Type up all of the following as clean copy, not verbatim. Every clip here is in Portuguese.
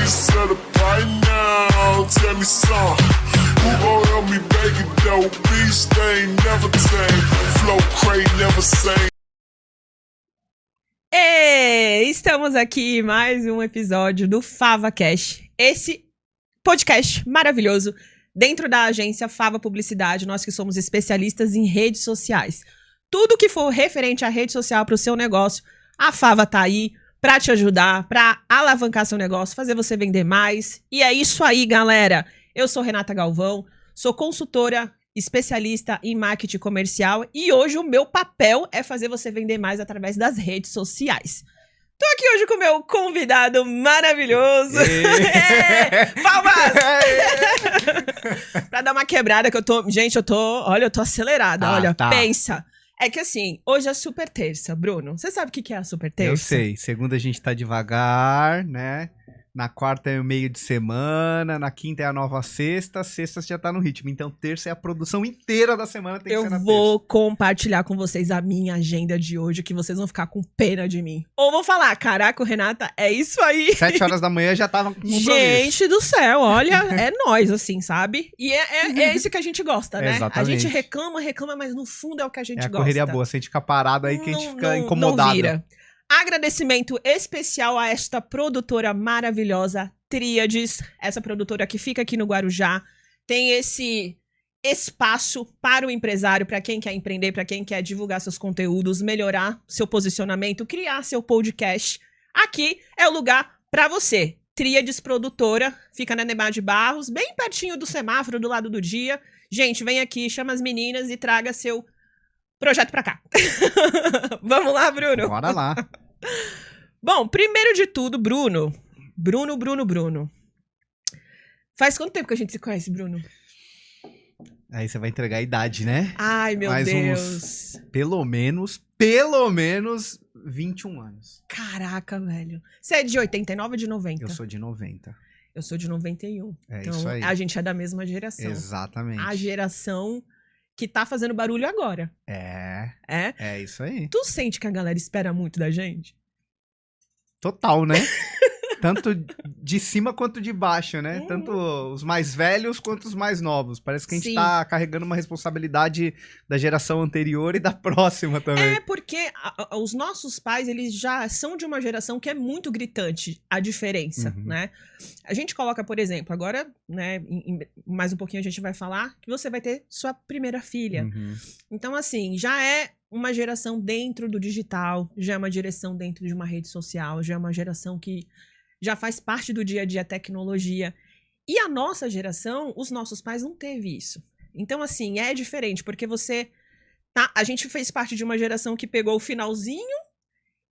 set up right now. Tell me something. Who gon' help me bake it though? Beast ain't never tame. Flow crate never same. Estamos aqui em mais um episódio do Fava Cash. Esse podcast maravilhoso dentro da agência Fava Publicidade, nós que somos especialistas em redes sociais. Tudo que for referente à rede social para o seu negócio, a Fava tá aí para te ajudar, para alavancar seu negócio, fazer você vender mais. E é isso aí, galera. Eu sou Renata Galvão, sou consultora especialista em marketing comercial e hoje o meu papel é fazer você vender mais através das redes sociais. Tô aqui hoje com o meu convidado maravilhoso. Palmas! Pra dar uma quebrada que eu tô... Gente, eu tô acelerada. Olha, pensa. É que assim, hoje é super terça, Bruno. Você sabe o que é a super terça? Eu sei. Segunda a gente tá devagar, né? Na quarta é o meio de semana, na quinta é a nova sexta, sexta já tá no ritmo. Então terça é a produção inteira da semana, tem que ser na terça. Eu vou compartilhar com vocês a minha agenda de hoje, que vocês vão ficar com pena de mim. Ou vão falar, caraca, Renata, é isso aí. 7 horas da manhã já tava com compromisso. Gente do céu, olha, é nós, assim, sabe? E é isso que a gente gosta, né? Exatamente. A gente reclama, mas no fundo é o que a gente gosta. É a correria boa, se a gente ficar parado aí que a gente fica incomodado. Não vira. Agradecimento especial a esta produtora maravilhosa, Tríades. Essa produtora que fica aqui no Guarujá. Tem esse espaço para o empresário, para quem quer empreender, para quem quer divulgar seus conteúdos, melhorar seu posicionamento, criar seu podcast. Aqui é o lugar para você. Tríades Produtora, fica na Neymar de Barros, bem pertinho do semáforo, do lado do dia. Gente, vem aqui, chama as meninas e traga seu projeto pra cá. Vamos lá, Bruno? Bora lá. Bom, primeiro de tudo, Bruno. Bruno. Faz quanto tempo que a gente se conhece, Bruno? Aí você vai entregar a idade, né? Ai, meu Deus. Pelo menos 21 anos. Caraca, velho. Você é de 89 ou de 90? Eu sou de 90. Eu sou de 91. É então, isso aí. A gente é da mesma geração. Exatamente. A geração que tá fazendo barulho agora. É isso aí. Tu sente que a galera espera muito da gente? Total, né? Tanto de cima quanto de baixo, né? Tanto os mais velhos quanto os mais novos. Parece que a gente tá carregando uma responsabilidade da geração anterior e da próxima também. É, porque os nossos pais, eles já são de uma geração que é muito gritante a diferença, né? A gente coloca, por exemplo, agora, né, mais um pouquinho a gente vai falar que você vai ter sua primeira filha. Então, assim, já é uma geração dentro do digital, já é uma geração dentro de uma rede social, já é uma geração que já faz parte do dia a dia tecnologia. E a nossa geração, os nossos pais não teve isso. Então, assim, é diferente, porque a gente fez parte de uma geração que pegou o finalzinho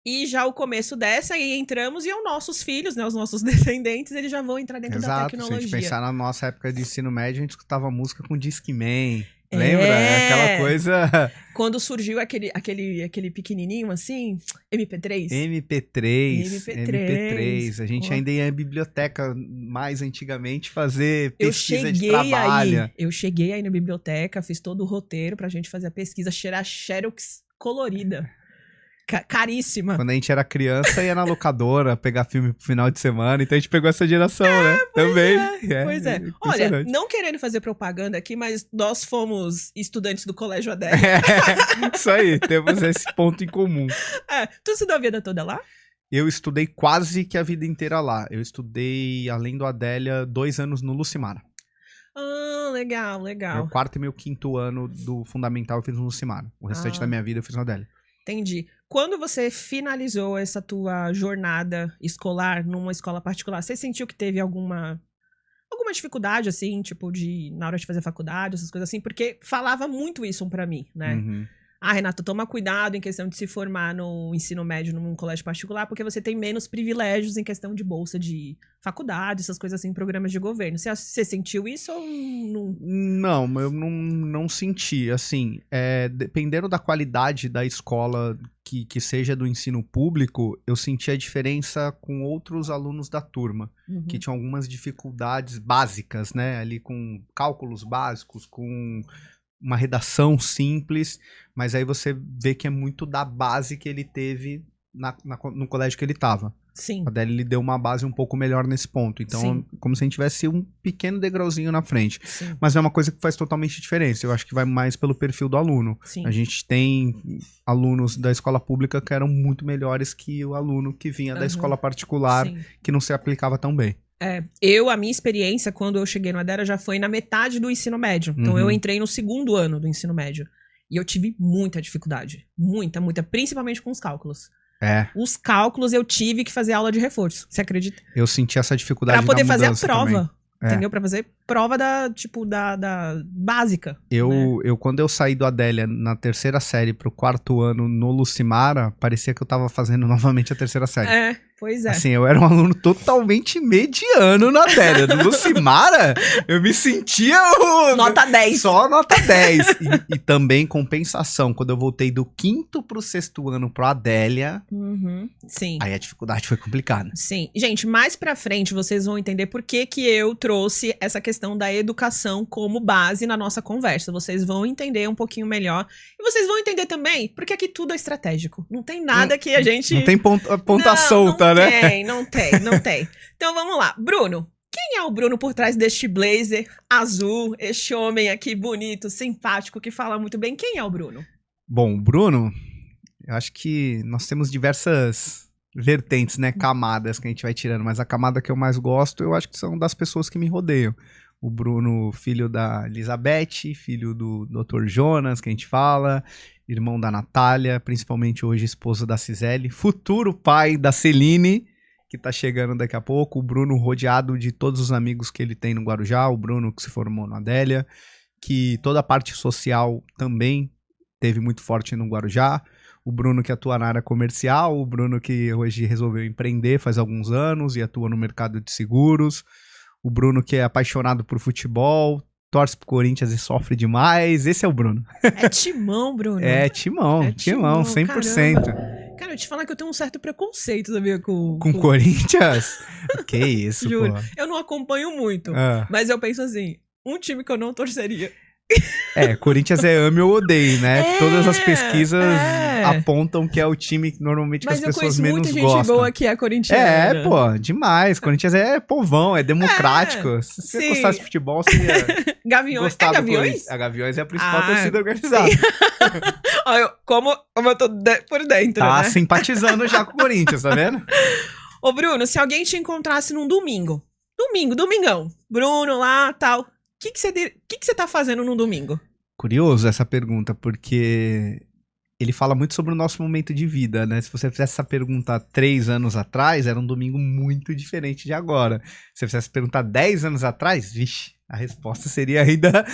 e já o começo dessa, e entramos, e os nossos filhos, né, os nossos descendentes, eles já vão entrar dentro da tecnologia. Se a gente pensar na nossa época de ensino médio, a gente escutava música com Discman. Lembra? Aquela coisa... Quando surgiu aquele pequenininho assim, MP3. MP3. A gente ainda ia à biblioteca mais antigamente fazer pesquisa de trabalho. Eu cheguei aí na biblioteca, fiz todo o roteiro pra gente fazer a pesquisa, cheirar xerox colorida. Caríssima. Quando a gente era criança, ia na locadora pegar filme pro final de semana. Então a gente pegou essa geração, né? Também. Pois é. Olha, não querendo fazer propaganda aqui, mas nós fomos estudantes do Colégio Adélia. Isso aí, temos esse ponto em comum. Tu estudou a vida toda lá? Eu estudei quase que a vida inteira lá. Eu estudei, além do Adélia, 2 anos no Lucimara. Ah, legal. Meu 4º e meu 5º ano do fundamental eu fiz no Lucimara. O restante da minha vida eu fiz no Adélia. Entendi. Quando você finalizou essa tua jornada escolar numa escola particular, você sentiu que teve alguma dificuldade, assim, tipo, na hora de fazer faculdade, essas coisas assim? Porque falava muito isso pra mim, né? Renata, toma cuidado em questão de se formar no ensino médio num colégio particular, porque você tem menos privilégios em questão de bolsa de faculdade, essas coisas assim, programas de governo. Você sentiu isso ou não? Não, eu não senti. Assim, dependendo da qualidade da escola que seja do ensino público, eu senti a diferença com outros alunos da turma, que tinham algumas dificuldades básicas, né? Ali com cálculos básicos, com uma redação simples, mas aí você vê que é muito da base que ele teve no colégio que ele estava. Sim. A Adélia lhe deu uma base um pouco melhor nesse ponto. Então, Sim. como se a gente tivesse um pequeno degrauzinho na frente. Sim. Mas é uma coisa que faz totalmente diferença. Eu acho que vai mais pelo perfil do aluno. Sim. A gente tem alunos da escola pública que eram muito melhores que o aluno que vinha da escola particular, Sim. que não se aplicava tão bem. A minha experiência, quando eu cheguei no Adera, já foi na metade do ensino médio. Então, eu entrei no 2º ano do ensino médio. E eu tive muita dificuldade. Muita, principalmente com os cálculos. Os cálculos eu tive que fazer aula de reforço. Você acredita? Eu senti essa dificuldade pra poder na fazer a mudança prova. também. Entendeu? Pra fazer prova da básica. Eu, quando eu saí do Adélia na 3ª série pro 4º ano no Lucimara, parecia que eu tava fazendo novamente a 3ª série. Pois é. Assim, eu era um aluno totalmente mediano na Adélia. No Lucimara, eu me sentia Nota 10. Só nota 10. E também compensação. Quando eu voltei do 5º pro 6º ano pro Adélia, Sim. aí a dificuldade foi complicada. Sim. Gente, mais pra frente vocês vão entender por que eu trouxe essa questão da educação como base na nossa conversa. Vocês vão entender um pouquinho melhor. E vocês vão entender também porque aqui tudo é estratégico. Não tem nada que a gente... Não tem ponta solta, né? Não tem. Então vamos lá. Bruno, quem é o Bruno por trás deste blazer azul, este homem aqui bonito, simpático, que fala muito bem? Quem é o Bruno? Bom, o Bruno, eu acho que nós temos diversas vertentes, né? Camadas que a gente vai tirando, mas a camada que eu mais gosto, eu acho que são das pessoas que me rodeiam. O Bruno, filho da Elizabeth, filho do Dr. Jonas, que a gente fala, irmão da Natália, principalmente hoje esposo da Cisele, futuro pai da Celine, que tá chegando daqui a pouco, o Bruno rodeado de todos os amigos que ele tem no Guarujá, o Bruno que se formou na Adélia, que toda a parte social também teve muito forte no Guarujá, o Bruno que atua na área comercial, o Bruno que hoje resolveu empreender faz alguns anos e atua no mercado de seguros, o Bruno que é apaixonado por futebol, torce pro Corinthians e sofre demais. Esse é o Bruno. É timão, Bruno. Timão, 100%. Caramba. Cara, eu te falar que eu tenho um certo preconceito, sabia? Com Corinthians? Que isso, Juro. pô. Eu não acompanho muito, mas eu penso assim, um time que eu não torceria. Corinthians é ame ou odeie, né? Todas as pesquisas apontam que é o time que normalmente que as pessoas menos gostam. Mas eu conheço muita gente boa que é corintiana. Pô, demais. Corinthians é povão, é democrático. Se você gostasse de futebol, você ia Gaviões. gostar do Gaviões? Corinthians. A Gaviões é a principal torcida organizada. Como eu tô por dentro, tá, né? Simpatizando já com o Corinthians, tá vendo? Ô, Bruno, se alguém te encontrasse num domingão, Bruno lá, tal... O que você tá fazendo num domingo? Curioso essa pergunta, porque ele fala muito sobre o nosso momento de vida, né? Se você fizesse essa pergunta 3 anos atrás, era um domingo muito diferente de agora. Se você fizesse essa pergunta 10 anos atrás, vixe, a resposta seria ainda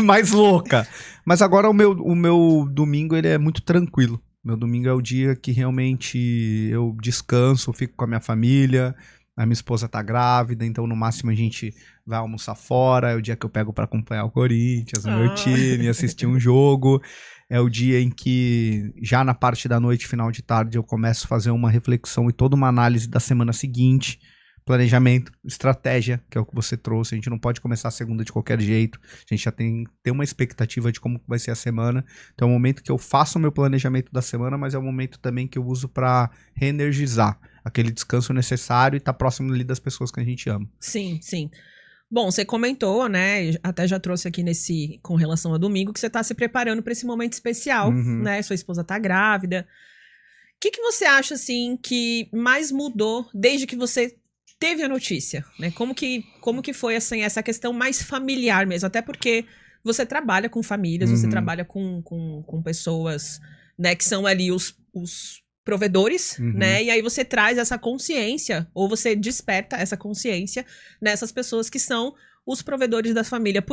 mais louca. Mas agora o meu domingo ele é muito tranquilo. Meu domingo é o dia que realmente eu descanso, fico com a minha família. A minha esposa tá grávida, então no máximo a gente vai almoçar fora. É o dia que eu pego pra acompanhar o Corinthians, o meu time, assistir um jogo. É o dia em que, já na parte da noite, final de tarde, eu começo a fazer uma reflexão e toda uma análise da semana seguinte. Planejamento, estratégia, que é o que você trouxe. A gente não pode começar a segunda de qualquer jeito. A gente já tem uma expectativa de como vai ser a semana. Então é o momento que eu faço o meu planejamento da semana, mas é o momento também que eu uso pra reenergizar aquele descanso necessário e tá próximo ali das pessoas que a gente ama. Sim, sim. Bom, você comentou, né, até já trouxe aqui com relação a domingo, que você tá se preparando para esse momento especial, né, sua esposa tá grávida. O que você acha, assim, que mais mudou desde que você teve a notícia, né? Como que foi, assim, essa questão mais familiar mesmo? Até porque você trabalha com famílias, você trabalha com pessoas, né, que são ali os provedores, né? E aí você traz essa consciência, ou você desperta essa consciência nessas pessoas que são os provedores da família.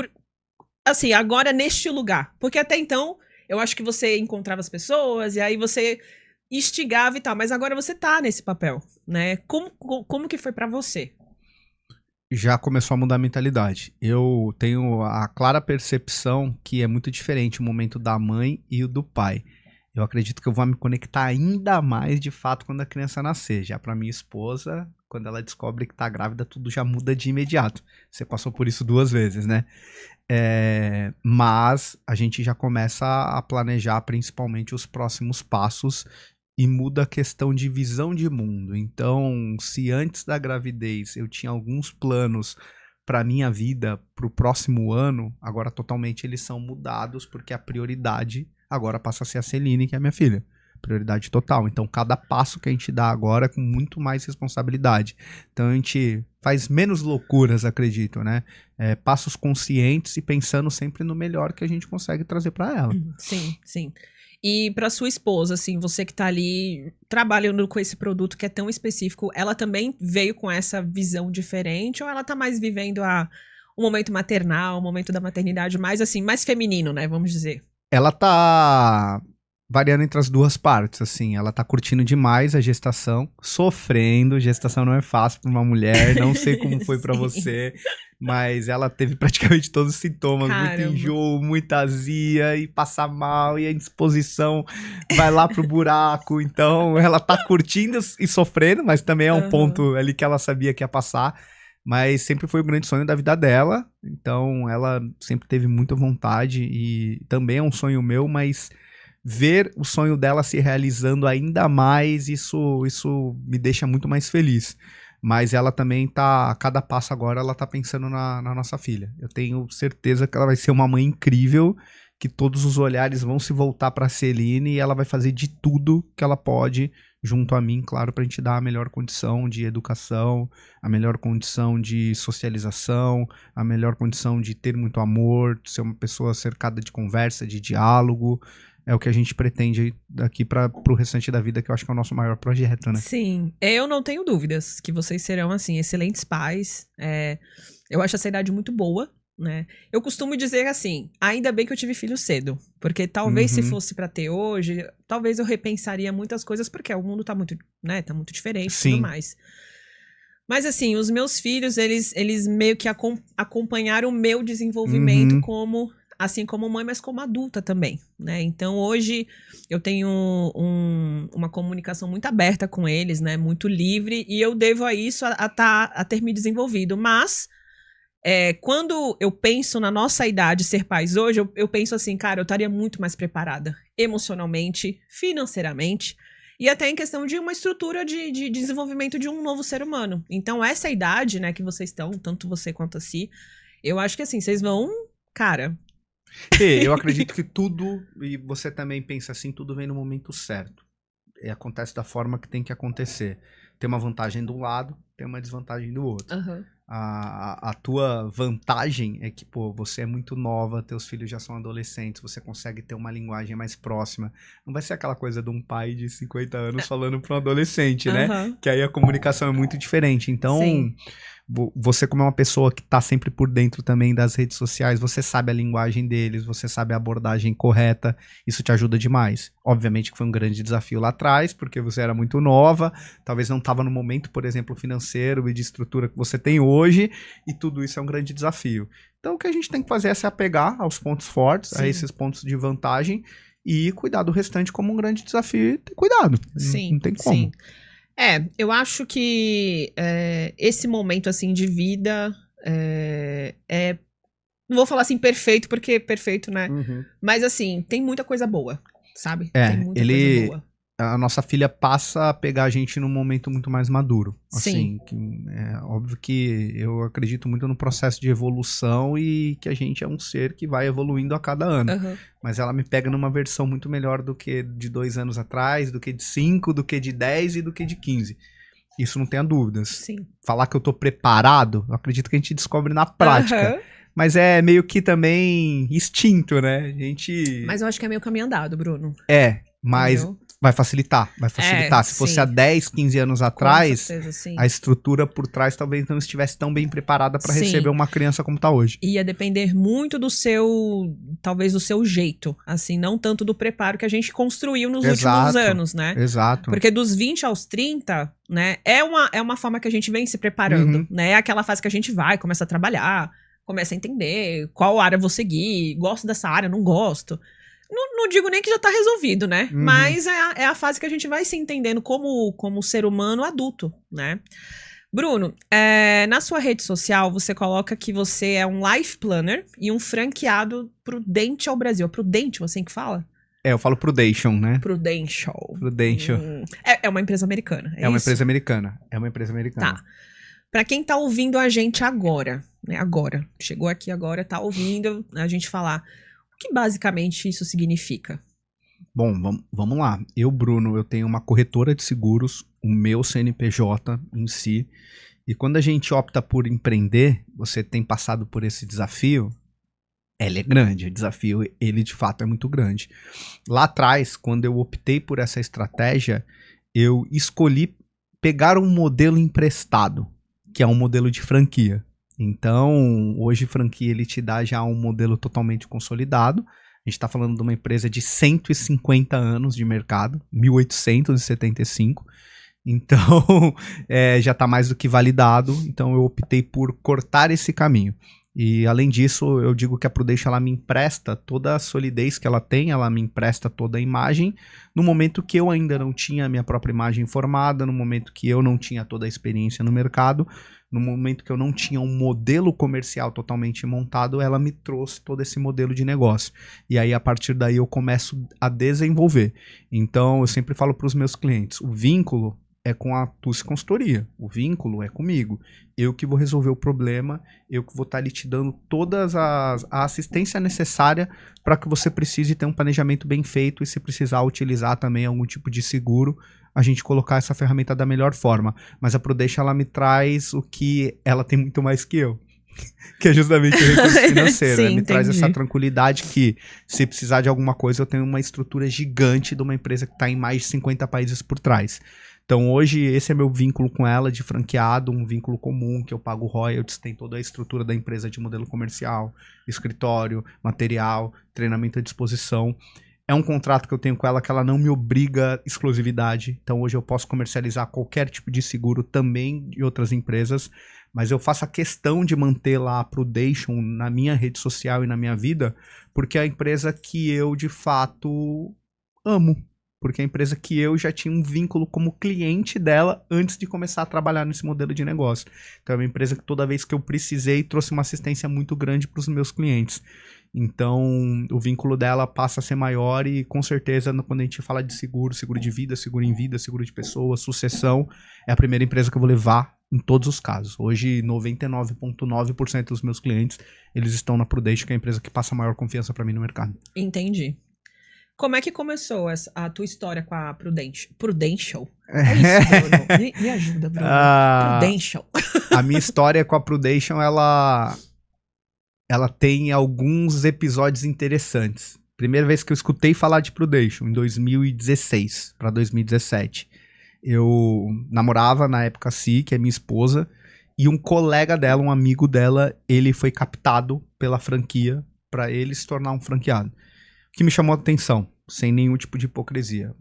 Assim, agora neste lugar. Porque até então, eu acho que você encontrava as pessoas, e aí você instigava e tal, mas agora você tá nesse papel, né? Como que foi pra você? Já começou a mudar a mentalidade. Eu tenho a clara percepção que é muito diferente o momento da mãe e o do pai. Eu acredito que eu vou me conectar ainda mais, de fato, quando a criança nascer. Já pra minha esposa, quando ela descobre que tá grávida, tudo já muda de imediato. Você passou por isso 2 vezes, né? Mas a gente já começa a planejar principalmente os próximos passos e muda a questão de visão de mundo. Então, se antes da gravidez eu tinha alguns planos para minha vida para o próximo ano, agora totalmente eles são mudados, porque a prioridade agora passa a ser a Celine, que é a minha filha. Prioridade total. Então, cada passo que a gente dá agora é com muito mais responsabilidade. Então, a gente faz menos loucuras, acredito, né? Passos conscientes e pensando sempre no melhor que a gente consegue trazer para ela. Sim, sim. E para sua esposa, assim, você que tá ali trabalhando com esse produto que é tão específico, ela também veio com essa visão diferente ou ela tá mais vivendo o momento maternal, o momento da maternidade mais assim, mais feminino, né, vamos dizer? Ela tá variando entre as duas partes, assim, ela tá curtindo demais a gestação, sofrendo, gestação não é fácil pra uma mulher, não sei como foi pra você, mas ela teve praticamente todos os sintomas, Caramba. muito enjoo, muita azia, e passar mal, e a indisposição vai lá pro buraco, então ela tá curtindo e sofrendo, mas também é um ponto ali que ela sabia que ia passar, mas sempre foi o grande sonho da vida dela, então ela sempre teve muita vontade, e também é um sonho meu, mas ver o sonho dela se realizando ainda mais, isso me deixa muito mais feliz. Mas ela também tá, a cada passo agora, ela tá pensando na nossa filha. Eu tenho certeza que ela vai ser uma mãe incrível, que todos os olhares vão se voltar pra Celine e ela vai fazer de tudo que ela pode, junto a mim, claro, pra gente dar a melhor condição de educação, a melhor condição de socialização, a melhor condição de ter muito amor, de ser uma pessoa cercada de conversa, de diálogo. É o que a gente pretende daqui pro restante da vida, que eu acho que é o nosso maior projeto, né? Sim, eu não tenho dúvidas que vocês serão, assim, excelentes pais. Eu acho essa idade muito boa, né? Eu costumo dizer assim, ainda bem que eu tive filho cedo, porque talvez se fosse pra ter hoje, talvez eu repensaria muitas coisas, porque o mundo tá muito, né, tá muito diferente e tudo mais. Mas assim, os meus filhos, eles meio que acompanharam o meu desenvolvimento como... assim como mãe, mas como adulta também, né? Então, hoje, eu tenho uma comunicação muito aberta com eles, né? Muito livre, e eu devo a isso a ter me desenvolvido. Mas, quando eu penso na nossa idade ser pais hoje, eu penso assim, cara, eu estaria muito mais preparada emocionalmente, financeiramente, e até em questão de uma estrutura de desenvolvimento de um novo ser humano. Então, essa idade, né, que vocês estão, tanto você quanto a Si, eu acho que assim, vocês vão, cara... Eu acredito que tudo, e você também pensa assim, tudo vem no momento certo. E acontece da forma que tem que acontecer. Tem uma vantagem de um lado, tem uma desvantagem do outro. A tua vantagem é que, pô, você é muito nova, teus filhos já são adolescentes, você consegue ter uma linguagem mais próxima. Não vai ser aquela coisa de um pai de 50 anos falando para um adolescente, né? Que aí a comunicação é muito diferente. Então... Sim. Você, como é uma pessoa que tá sempre por dentro também das redes sociais, você sabe a linguagem deles, você sabe a abordagem correta, isso te ajuda demais. Obviamente que foi um grande desafio lá atrás, porque você era muito nova, talvez não estava no momento, por exemplo, financeiro e de estrutura que você tem hoje, e tudo isso é um grande desafio. Então o que a gente tem que fazer é se apegar aos pontos fortes, a esses pontos de vantagem, e cuidar do restante como um grande desafio e ter cuidado. Sim, não tem como. Sim. Eu acho que esse momento, assim, de vida não vou falar assim perfeito, porque perfeito, né? Mas, assim, tem muita coisa boa, sabe? Tem muita coisa boa. A nossa filha passa a pegar a gente num momento muito mais maduro. Sim. Assim, é óbvio que eu acredito muito no processo de evolução e que a gente é um ser que vai evoluindo a cada ano. Mas ela me pega numa versão muito melhor do que de 2 anos atrás, do que de 5, do que de 10 e do que de 15. Isso não tenha dúvidas. Sim. Falar que eu tô preparado, eu acredito que a gente descobre na prática. Mas é meio que também instinto, né? Mas eu acho que é meio caminho andado, Bruno. Mas... Entendeu? Vai facilitar. Se fosse há 10, 15 anos atrás, certeza, a estrutura por trás talvez não estivesse tão bem preparada para receber uma criança como tá hoje. Ia depender muito do seu, talvez do seu jeito, assim, não tanto do preparo que a gente construiu nos últimos anos, né? Exato. Porque dos 20 aos 30, né, é uma forma que a gente vem se preparando, né? É aquela fase que a gente vai, começa a trabalhar, começa a entender qual área vou seguir, gosto dessa área, não gosto. Não digo nem que já tá resolvido, né? Mas é a fase que a gente vai se entendendo como ser humano adulto, né? Bruno, na sua rede social, você coloca que você é um life planner e um franqueado Prudente ao Brasil. É Prudente, você que fala? Eu falo Prudential, né? Prudential. Prudential. É uma empresa americana, É uma isso? empresa americana. É uma empresa americana. Tá. Pra quem tá ouvindo a gente agora, né? Agora. Chegou aqui agora, tá ouvindo a gente falar. O que basicamente isso significa? Bom, vamos lá. Eu, Bruno, eu tenho uma corretora de seguros, o meu CNPJ em si. E quando a gente opta por empreender, você tem passado por esse desafio, ele é grande. O desafio, ele de fato é muito grande. Lá atrás, quando eu optei por essa estratégia, eu escolhi pegar um modelo emprestado, que é um modelo de franquia. Então, hoje franquia ele te dá já um modelo totalmente consolidado. A gente está falando de uma empresa de 150 anos de mercado, 1875. Então, já está mais do que validado. Então, eu optei por cortar esse caminho. E, além disso, eu digo que a Prudential ela me empresta toda a solidez que ela tem, ela me empresta toda a imagem, no momento que eu ainda não tinha a minha própria imagem formada, no momento que eu não tinha toda a experiência no mercado, no momento que eu não tinha um modelo comercial totalmente montado, ela me trouxe todo esse modelo de negócio. E aí, a partir daí, eu começo a desenvolver. Então, eu sempre falo para os meus clientes, o vínculo é com a Tusi Consultoria, o vínculo é comigo. Eu que vou resolver o problema, eu que vou estar ali te dando toda a assistência necessária para que você precise ter um planejamento bem feito e se precisar utilizar também algum tipo de seguro, a gente colocar essa ferramenta da melhor forma. Mas a Prudential, ela me traz o que ela tem muito mais que eu, que é justamente o recurso financeiro. Sim, me traz entendi. essa tranquilidade que, se precisar de alguma coisa, eu tenho uma estrutura gigante de uma empresa que está em mais de 50 países por trás. Então hoje esse é meu vínculo com ela de franqueado, um vínculo comum que eu pago royalties, tem toda a estrutura da empresa de modelo comercial, escritório, material, treinamento à disposição. É um contrato que eu tenho com ela que ela não me obriga exclusividade, então hoje eu posso comercializar qualquer tipo de seguro também de outras empresas, mas eu faço a questão de manter lá a Prudential na minha rede social e na minha vida, porque é a empresa que eu de fato amo. Porque é a empresa que eu já tinha um vínculo como cliente dela antes de começar a trabalhar nesse modelo de negócio. Então é uma empresa que toda vez que eu precisei trouxe uma assistência muito grande para os meus clientes. Então o vínculo dela passa a ser maior e com certeza quando a gente fala de seguro, seguro de vida, seguro em vida, seguro de pessoas, sucessão, é a primeira empresa que eu vou levar em todos os casos. Hoje 99,9% dos meus clientes eles estão na Prudential, que é a empresa que passa a maior confiança para mim no mercado. Entendi. Como é que começou a tua história com a Prudential? Prudential? É isso, Bruno. Me ajuda, Bruno. Prudential. A minha história com a Prudential, ela tem alguns episódios interessantes. Primeira vez que eu escutei falar de Prudential, em 2016 para 2017. Eu namorava na época que é minha esposa, e um colega dela, um amigo dela, ele foi captado pela franquia para ele se tornar um franqueado. Que me chamou a atenção, sem nenhum tipo de hipocrisia,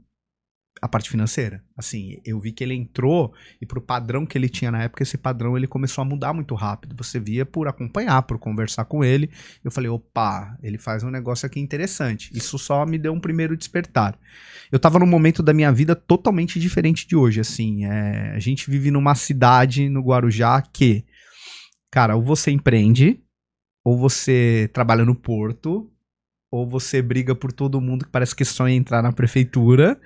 a parte financeira. Assim, eu vi que ele entrou e pro padrão que ele tinha na época, esse padrão ele começou a mudar muito rápido. Você via por acompanhar, por conversar com ele. Eu falei, opa, ele faz um negócio aqui interessante. Isso só me deu um primeiro despertar. Eu tava num momento da minha vida totalmente diferente de hoje, assim. A gente vive numa cidade, no Guarujá, que, cara, ou você empreende, ou você trabalha no porto, ou você briga por todo mundo que parece que sonha entrar na prefeitura.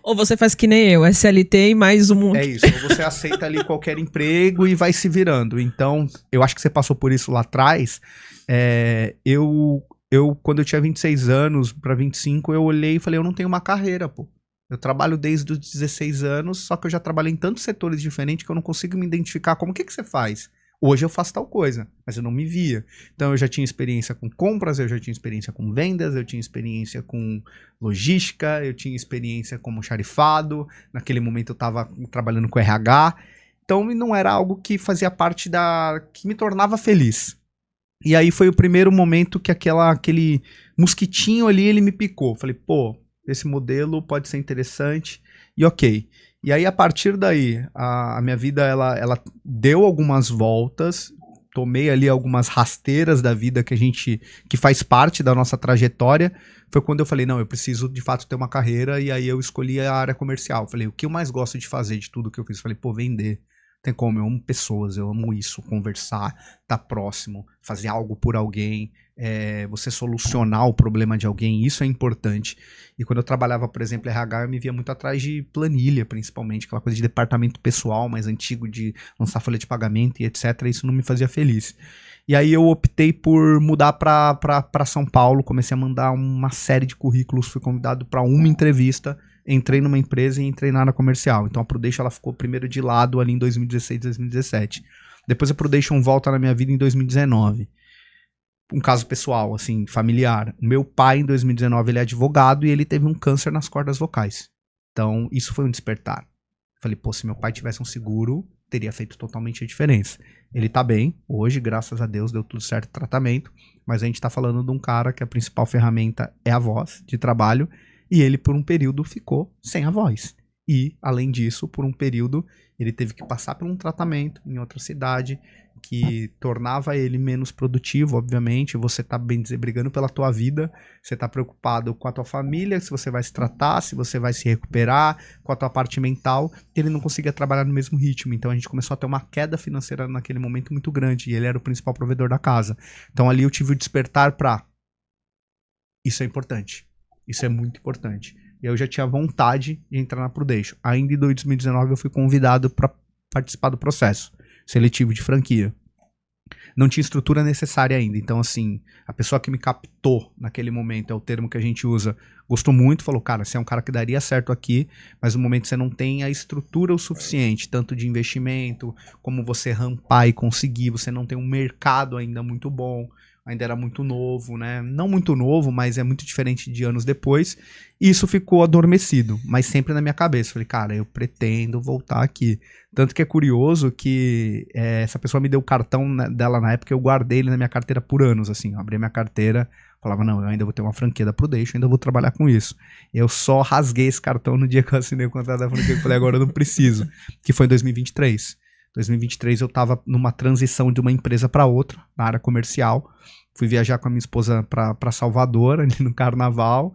Ou você faz que nem eu, SLT e mais um monte. É isso, ou você aceita ali qualquer emprego e vai se virando. Então, eu acho que você passou por isso lá atrás. Quando eu tinha 26 anos para 25, eu olhei e falei, eu não tenho uma carreira, pô. Eu trabalho desde os 16 anos, só que eu já trabalhei em tantos setores diferentes que eu não consigo me identificar. Como que você faz? Hoje eu faço tal coisa, mas eu não me via. Então eu já tinha experiência com compras, eu já tinha experiência com vendas, eu tinha experiência com logística, eu tinha experiência como xarifado. Naquele momento eu estava trabalhando com RH. Então não era algo que fazia parte que me tornava feliz. E aí foi o primeiro momento que aquele mosquitinho ali, ele me picou. Falei, pô, esse modelo pode ser interessante e ok. E aí, a partir daí, a minha vida, ela deu algumas voltas, tomei ali algumas rasteiras da vida que faz parte da nossa trajetória. Foi quando eu falei, não, eu preciso de fato ter uma carreira, e aí eu escolhi a área comercial. Falei, o que eu mais gosto de fazer de tudo que eu fiz? Falei, pô, vender. Tem como, eu amo pessoas, eu amo isso, conversar, estar próximo, fazer algo por alguém, você solucionar o problema de alguém, isso é importante. E quando eu trabalhava, por exemplo, RH, eu me via muito atrás de planilha, principalmente, aquela coisa de departamento pessoal mais antigo, de lançar folha de pagamento e etc. Isso não me fazia feliz. E aí eu optei por mudar para São Paulo, comecei a mandar uma série de currículos, fui convidado para uma entrevista, entrei numa empresa e entrei na área comercial. Então a Prudential ela ficou primeiro de lado ali em 2016, 2017. Depois a Prudential volta na minha vida em 2019. Um caso pessoal, assim, familiar. O meu pai, em 2019, ele é advogado e ele teve um câncer nas cordas vocais. Então, isso foi um despertar. Falei, pô, se meu pai tivesse um seguro, teria feito totalmente a diferença. Ele tá bem, hoje, graças a Deus, deu tudo certo o tratamento, mas a gente tá falando de um cara que a principal ferramenta é a voz de trabalho, e ele, por um período, ficou sem a voz. E, além disso, por um período, ele teve que passar por um tratamento em outra cidade, que tornava ele menos produtivo, obviamente. Você tá, bem dizer, brigando pela tua vida, você tá preocupado com a tua família, se você vai se tratar, se você vai se recuperar, com a tua parte mental, ele não conseguia trabalhar no mesmo ritmo. Então a gente começou a ter uma queda financeira naquele momento muito grande, e ele era o principal provedor da casa. Então ali eu tive o despertar pra... Isso é importante. Isso é muito importante. E eu já tinha vontade de entrar na Prudential. Ainda em 2019 eu fui convidado para participar do processo seletivo de franquia. Não tinha estrutura necessária ainda. Então, assim, a pessoa que me captou naquele momento, é o termo que a gente usa, gostou muito, falou, cara, você é um cara que daria certo aqui, mas no momento você não tem a estrutura o suficiente, tanto de investimento, como você rampar e conseguir, você não tem um mercado ainda muito bom, ainda era muito novo, né? Não muito novo, mas é muito diferente de anos depois. E isso ficou adormecido, mas sempre na minha cabeça. Falei, cara, eu pretendo voltar aqui. Tanto que é curioso que essa pessoa me deu o cartão dela na época, eu guardei ele na minha carteira por anos, assim. Eu abri a minha carteira, falava, não, eu ainda vou ter uma franquia da Prudential, ainda vou trabalhar com isso. Eu só rasguei esse cartão no dia que eu assinei o contrato da franquia, eu falei, agora eu não preciso. Que foi em 2023. 2023 eu estava numa transição de uma empresa para outra, na área comercial. Fui viajar com a minha esposa para Salvador, ali no Carnaval.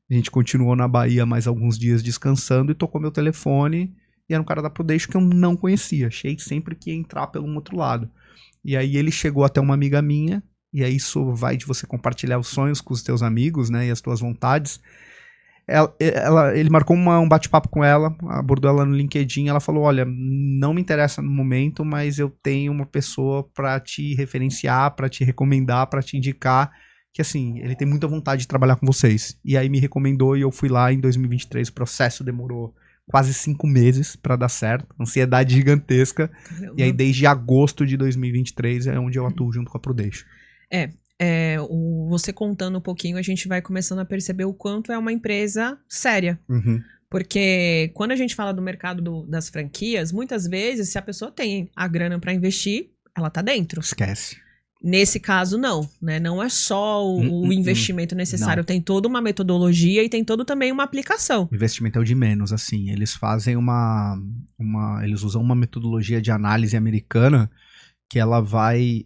A gente continuou na Bahia mais alguns dias descansando e tocou meu telefone. E era um cara da Prudential que eu não conhecia. Achei sempre que ia entrar pelo outro lado. E aí ele chegou até uma amiga minha. E aí isso vai de você compartilhar os sonhos com os teus amigos, né? E as tuas vontades. Ele marcou um bate-papo com ela, abordou ela no LinkedIn, ela falou, olha, não me interessa no momento, mas eu tenho uma pessoa para te referenciar, para te recomendar, para te indicar, que assim, ele tem muita vontade de trabalhar com vocês. E aí me recomendou e eu fui lá em 2023, o processo demorou quase 5 meses para dar certo, ansiedade gigantesca. Caramba. E aí desde agosto de 2023 é onde eu atuo junto com a Prudential. Você contando um pouquinho, a gente vai começando a perceber o quanto é uma empresa séria. Uhum. Porque quando a gente fala do mercado das franquias, muitas vezes, se a pessoa tem a grana para investir, ela tá dentro. Esquece. Nesse caso, não, né? Não é só o investimento necessário, tem toda uma metodologia e tem todo também uma aplicação. O investimento é o de menos, assim. Eles fazem eles usam uma metodologia de análise americana que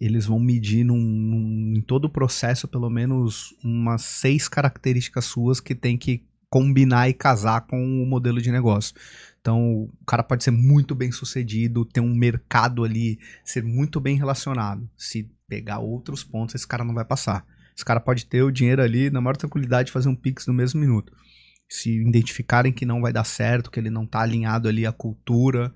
eles vão medir em todo o processo pelo menos umas 6 características suas que tem que combinar e casar com o modelo de negócio. Então, o cara pode ser muito bem sucedido, ter um mercado ali, ser muito bem relacionado. Se pegar outros pontos, esse cara não vai passar. Esse cara pode ter o dinheiro ali na maior tranquilidade, fazer um Pix no mesmo minuto. Se identificarem que não vai dar certo, que ele não está alinhado ali à cultura,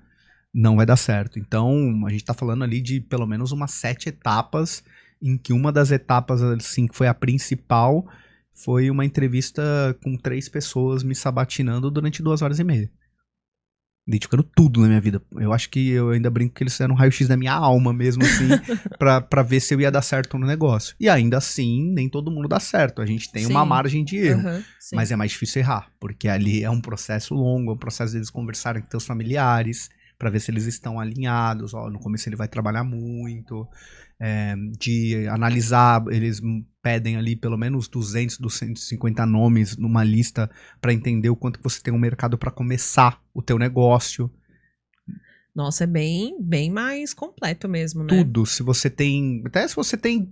não vai dar certo. Então, a gente tá falando ali de pelo menos umas 7 etapas, em que uma das etapas, assim, que foi a principal, foi uma entrevista com 3 pessoas me sabatinando durante 2 horas e meia. Identificando tudo na minha vida. Eu acho que eu ainda brinco que eles fizeram um raio-x da minha alma mesmo, assim, pra ver se eu ia dar certo no negócio. E ainda assim, nem todo mundo dá certo. A gente tem uma margem de erro. Mas é mais difícil errar, porque ali é um processo longo, é um processo deles conversarem com seus familiares, para ver se eles estão alinhados. No começo ele vai trabalhar muito, de analisar, eles pedem ali pelo menos 200, 250 nomes numa lista para entender o quanto você tem um mercado para começar o teu negócio. Nossa, é bem mais completo mesmo, né? Tudo. Se você tem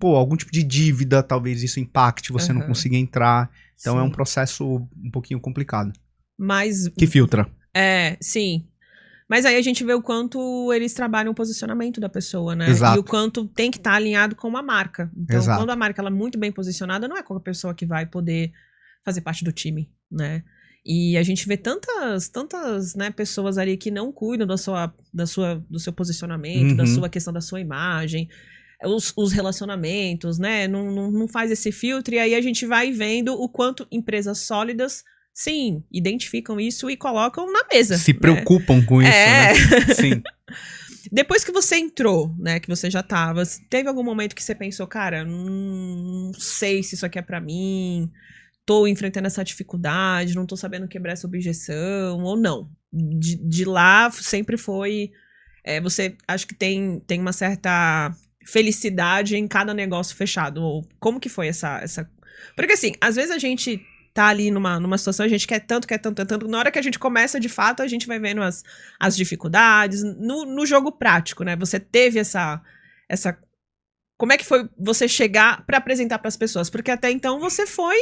algum tipo de dívida, talvez isso impacte, você não consiga entrar. Então é um processo um pouquinho complicado. Mas... Que filtra. Sim. Mas aí a gente vê o quanto eles trabalham o posicionamento da pessoa, né? Exato. E o quanto tem que estar alinhado com uma marca. Então, Exato. quando a marca ela é muito bem posicionada, não é qualquer pessoa que vai poder fazer parte do time, né? E a gente vê tantas, né, pessoas ali que não cuidam do seu posicionamento, da sua questão da sua imagem, os relacionamentos, né? Não faz esse filtro, e aí a gente vai vendo o quanto empresas sólidas, sim, identificam isso e colocam na mesa. Se né? preocupam com isso, né? Sim. Depois que você entrou, né, que você já tava, teve algum momento que você pensou, cara, não sei se isso aqui é pra mim, tô enfrentando essa dificuldade, não tô sabendo quebrar essa objeção, ou não? De lá sempre foi... você acha que tem uma certa felicidade em cada negócio fechado? Ou como que foi essa... Porque assim, às vezes a gente tá ali numa situação, a gente quer tanto, na hora que a gente começa de fato, a gente vai vendo as dificuldades, no jogo prático, né? Você teve essa como é que foi você chegar pra apresentar pras pessoas? Porque até então você foi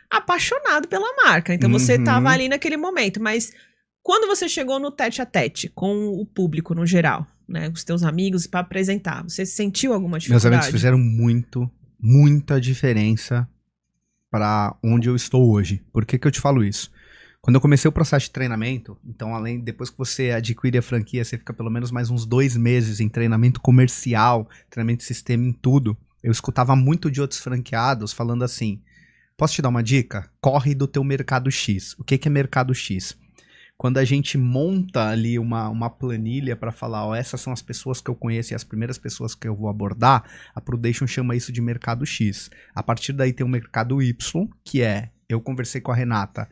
apaixonado pela marca, então você tava ali naquele momento, mas quando você chegou no tete-a-tete com o público no geral, né, os teus amigos pra apresentar, você sentiu alguma dificuldade? Meus amigos fizeram muita diferença para onde eu estou hoje. Por que eu te falo isso? Quando eu comecei o processo de treinamento, então depois que você adquire a franquia, você fica pelo menos mais uns 2 meses em treinamento comercial, treinamento de sistema, em tudo. Eu escutava muito de outros franqueados falando assim, posso te dar uma dica? Corre do teu mercado X. O que é mercado X? Quando a gente monta ali uma planilha para falar, ó, essas são as pessoas que eu conheço e as primeiras pessoas que eu vou abordar, a Prudential chama isso de mercado X. A partir daí tem o mercado Y, que é, eu conversei com a Renata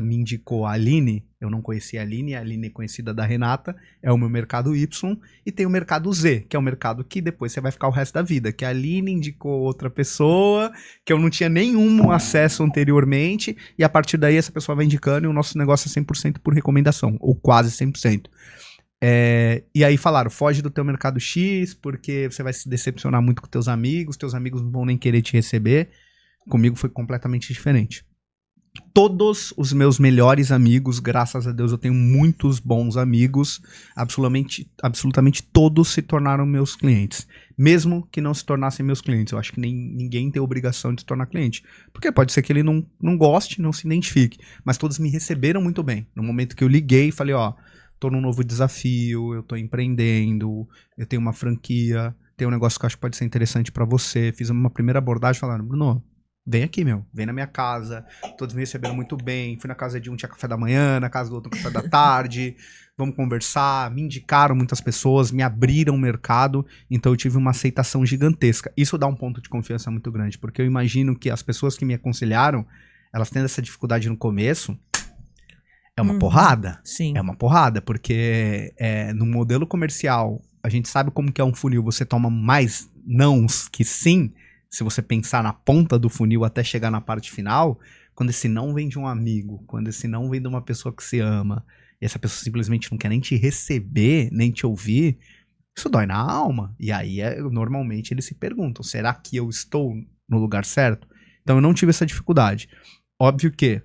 me indicou a Aline, eu não conhecia a Aline é conhecida da Renata, é o meu mercado Y, e tem o mercado Z, que é o mercado que depois você vai ficar o resto da vida, que a Aline indicou outra pessoa, que eu não tinha nenhum acesso anteriormente, e a partir daí essa pessoa vai indicando e o nosso negócio é 100% por recomendação, ou quase 100%. E aí falaram, foge do teu mercado X, porque você vai se decepcionar muito com teus amigos não vão nem querer te receber. Comigo foi completamente diferente. Todos os meus melhores amigos, graças a Deus eu tenho muitos bons amigos, absolutamente todos se tornaram meus clientes. Mesmo que não se tornassem meus clientes, eu acho que ninguém tem obrigação de se tornar cliente. Porque pode ser que ele não goste, não se identifique, mas todos me receberam muito bem. No momento que eu liguei e falei, ó, tô num novo desafio, eu tô empreendendo, eu tenho uma franquia, tem um negócio que eu acho que pode ser interessante pra você. Fiz uma primeira abordagem falando, Bruno, vem aqui, vem na minha casa, todos me receberam muito bem, fui na casa de um, tinha café da manhã, na casa do outro, café da tarde, vamos conversar, me indicaram muitas pessoas, me abriram o mercado, então eu tive uma aceitação gigantesca. Isso dá um ponto de confiança muito grande, porque eu imagino que as pessoas que me aconselharam, elas tendo essa dificuldade no começo, é uma porrada. Sim. É uma porrada, porque no modelo comercial, a gente sabe como que é um funil, você toma mais nãos que sim. Se você pensar na ponta do funil até chegar na parte final, quando esse não vem de um amigo, quando esse não vem de uma pessoa que se ama, e essa pessoa simplesmente não quer nem te receber, nem te ouvir, isso dói na alma. E aí, normalmente, eles se perguntam, será que eu estou no lugar certo? Então, eu não tive essa dificuldade. Óbvio que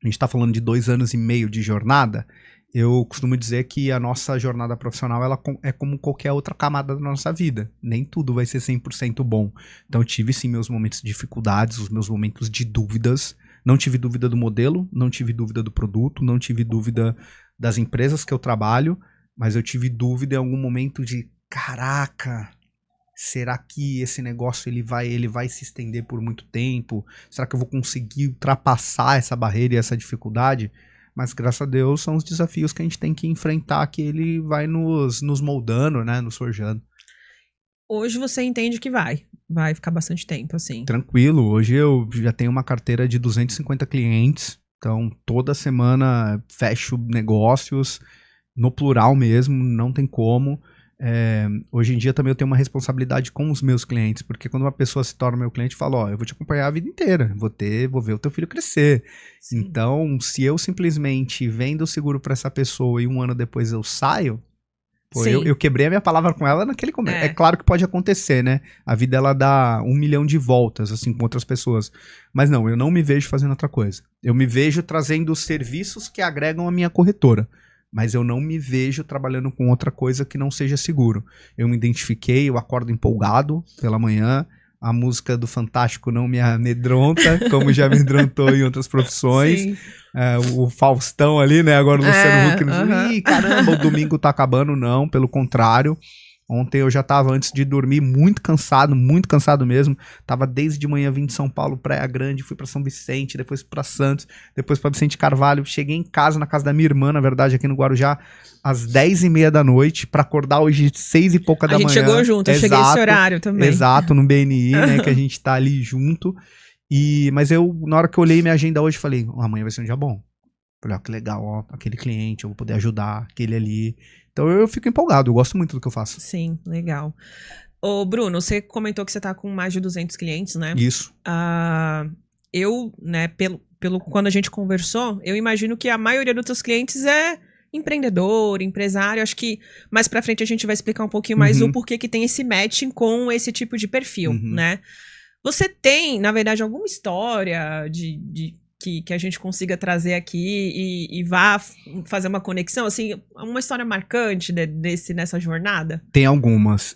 a gente está falando de 2 anos e meio de jornada. Eu costumo dizer que a nossa jornada profissional ela é como qualquer outra camada da nossa vida. Nem tudo vai ser 100% bom. Então eu tive sim meus momentos de dificuldades, os meus momentos de dúvidas. Não tive dúvida do modelo, não tive dúvida do produto, não tive dúvida das empresas que eu trabalho, mas eu tive dúvida em algum momento de, caraca, será que esse negócio ele vai se estender por muito tempo? Será que eu vou conseguir ultrapassar essa barreira e essa dificuldade? Mas, graças a Deus, são os desafios que a gente tem que enfrentar, que ele vai nos moldando, né? Nos forjando. Hoje você entende que vai ficar bastante tempo, assim. Tranquilo. Hoje eu já tenho uma carteira de 250 clientes. Então, toda semana fecho negócios, no plural mesmo, não tem como. Hoje em dia também eu tenho uma responsabilidade com os meus clientes, porque quando uma pessoa se torna meu cliente, eu falo, ó, eu vou te acompanhar a vida inteira, vou ver o teu filho crescer. Sim. Então, se eu simplesmente vendo o seguro para essa pessoa e 1 ano depois eu saio, pô, eu quebrei a minha palavra com ela naquele começo. É claro que pode acontecer, né? A vida ela dá 1 milhão de voltas, assim, com outras pessoas. Mas não, eu não me vejo fazendo outra coisa. Eu me vejo trazendo serviços que agregam a minha corretora. mas eu não me vejo trabalhando com outra coisa que não seja seguro. Eu me identifiquei, eu acordo empolgado pela manhã, a música do Fantástico não me amedronta, como já amedrontou em outras profissões. Sim. O Faustão ali, né? Agora o Luciano Huck. aham. Ih, caramba, o domingo tá acabando. Não, pelo contrário. Ontem eu já tava, antes de dormir, muito cansado mesmo. Tava desde de manhã, vim de São Paulo, Praia Grande, fui pra São Vicente, depois pra Santos, depois pra Vicente Carvalho. Cheguei em casa, na casa da minha irmã, na verdade, aqui no Guarujá, às 10h30 da noite, pra acordar hoje 6 e pouca da manhã. A gente chegou junto, eu cheguei esse horário também. Exato, no BNI, né, que a gente tá ali junto. Mas eu, na hora que eu olhei minha agenda hoje, falei, amanhã vai ser um dia bom. Falei, ó, que legal, ó, aquele cliente, eu vou poder ajudar, aquele ali. Então eu fico empolgado, eu gosto muito do que eu faço. Sim, legal. Ô, Bruno, você comentou que você tá com mais de 200 clientes, né? Isso. Eu, né, quando a gente conversou, eu imagino que a maioria dos teus clientes é empreendedor, empresário. Acho que mais pra frente a gente vai explicar um pouquinho mais o porquê que tem esse matching com esse tipo de perfil, né? Você tem, na verdade, alguma história que a gente consiga trazer aqui e vá fazer uma conexão, assim, uma história marcante nessa jornada? Tem algumas.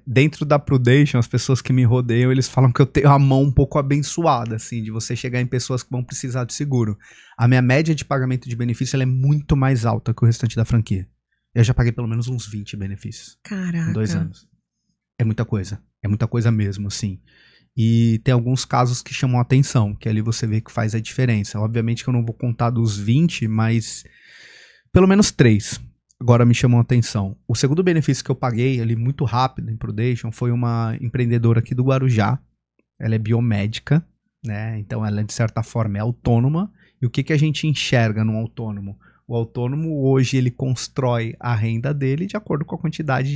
Dentro da Prudential, as pessoas que me rodeiam, eles falam que eu tenho a mão um pouco abençoada, assim, de você chegar em pessoas que vão precisar de seguro. A minha média de pagamento de benefício ela é muito mais alta que o restante da franquia. Eu já paguei pelo menos uns 20 benefícios. Caraca. Em 2 anos. É muita coisa mesmo, assim. E tem alguns casos que chamam a atenção, que ali você vê que faz a diferença. Obviamente que eu não vou contar dos 20, mas pelo menos 3 agora me chamam a atenção. O segundo benefício que eu paguei ali muito rápido em Prudential foi uma empreendedora aqui do Guarujá. Ela é biomédica, né? Então ela de certa forma é autônoma. E o que a gente enxerga no autônomo? O autônomo hoje ele constrói a renda dele de acordo com a quantidade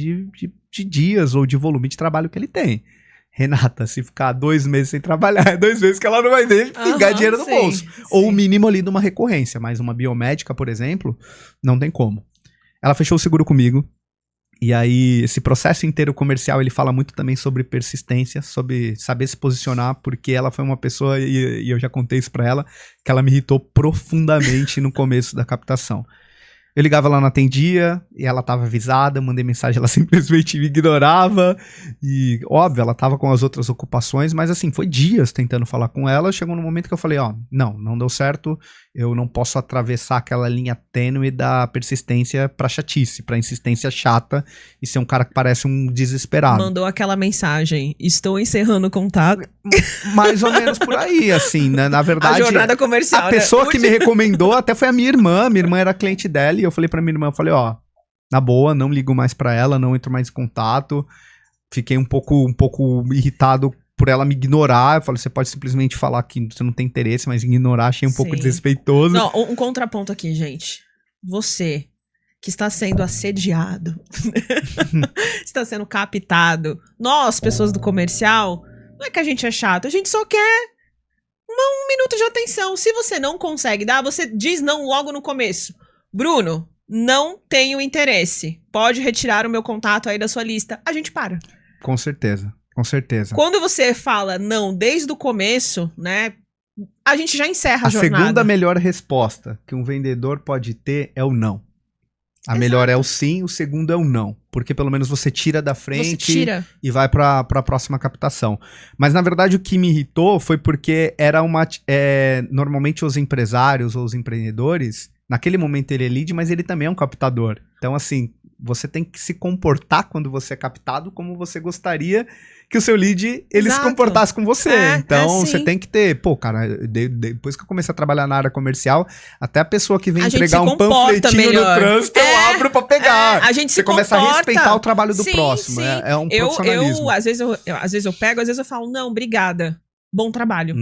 de dias ou de volume de trabalho que ele tem. Renata, se ficar 2 meses sem trabalhar, é 2 meses que ela não vai ver pingar dinheiro no bolso. Sim. Ou o mínimo ali de uma recorrência. Mas uma biomédica, por exemplo, não tem como. Ela fechou o seguro comigo. E aí, esse processo inteiro comercial, ele fala muito também sobre persistência, sobre saber se posicionar, porque ela foi uma pessoa, e eu já contei isso pra ela, que ela me irritou profundamente no começo da captação. Eu ligava, ela não atendia, e ela tava avisada, eu mandei mensagem, ela simplesmente me ignorava, e óbvio, ela tava com as outras ocupações, mas assim, foi dias tentando falar com ela, chegou no momento que eu falei, ó, não deu certo, eu não posso atravessar aquela linha tênue da persistência pra chatice, pra insistência chata, e ser um cara que parece um desesperado. Mandou aquela mensagem, estou encerrando o contato. Mais ou menos por aí, assim, né? Na verdade, A jornada comercial, a pessoa né? que me recomendou até foi a minha irmã era cliente dela, e eu falei pra minha irmã, eu falei, ó, na boa, não ligo mais pra ela, não entro mais em contato, fiquei um pouco irritado por ela me ignorar, eu falei, você pode simplesmente falar que você não tem interesse, mas ignorar, achei um pouco Sim. desrespeitoso. Não, um contraponto aqui, gente. Você que está sendo assediado, está sendo captado, nós, pessoas do comercial, não é que a gente é chato, a gente só quer um minuto de atenção. Se você não consegue dar, você diz não logo no começo. Bruno, não tenho interesse. Pode retirar o meu contato aí da sua lista. A gente para. Com certeza. Quando você fala não desde o começo, né, a gente já encerra a jornada. A segunda melhor resposta que um vendedor pode ter é o não. A melhor é o sim, o segundo é o não. Porque pelo menos você tira da frente e vai para a próxima captação. Mas na verdade o que me irritou foi porque era normalmente os empresários ou os empreendedores, naquele momento ele é lead, mas ele também é um captador. Então assim, você tem que se comportar quando você é captado como você gostaria que o seu lead ele se comportasse com você. Então você tem que ter, cara, depois que eu comecei a trabalhar na área comercial, até a pessoa que vem entregar um panfletinho no trânsito, eu abro pra pegar. A gente você começa a respeitar o trabalho do próximo. Sim. É um profissionalismo. Às vezes eu pego, às vezes eu falo, não, obrigada, bom trabalho.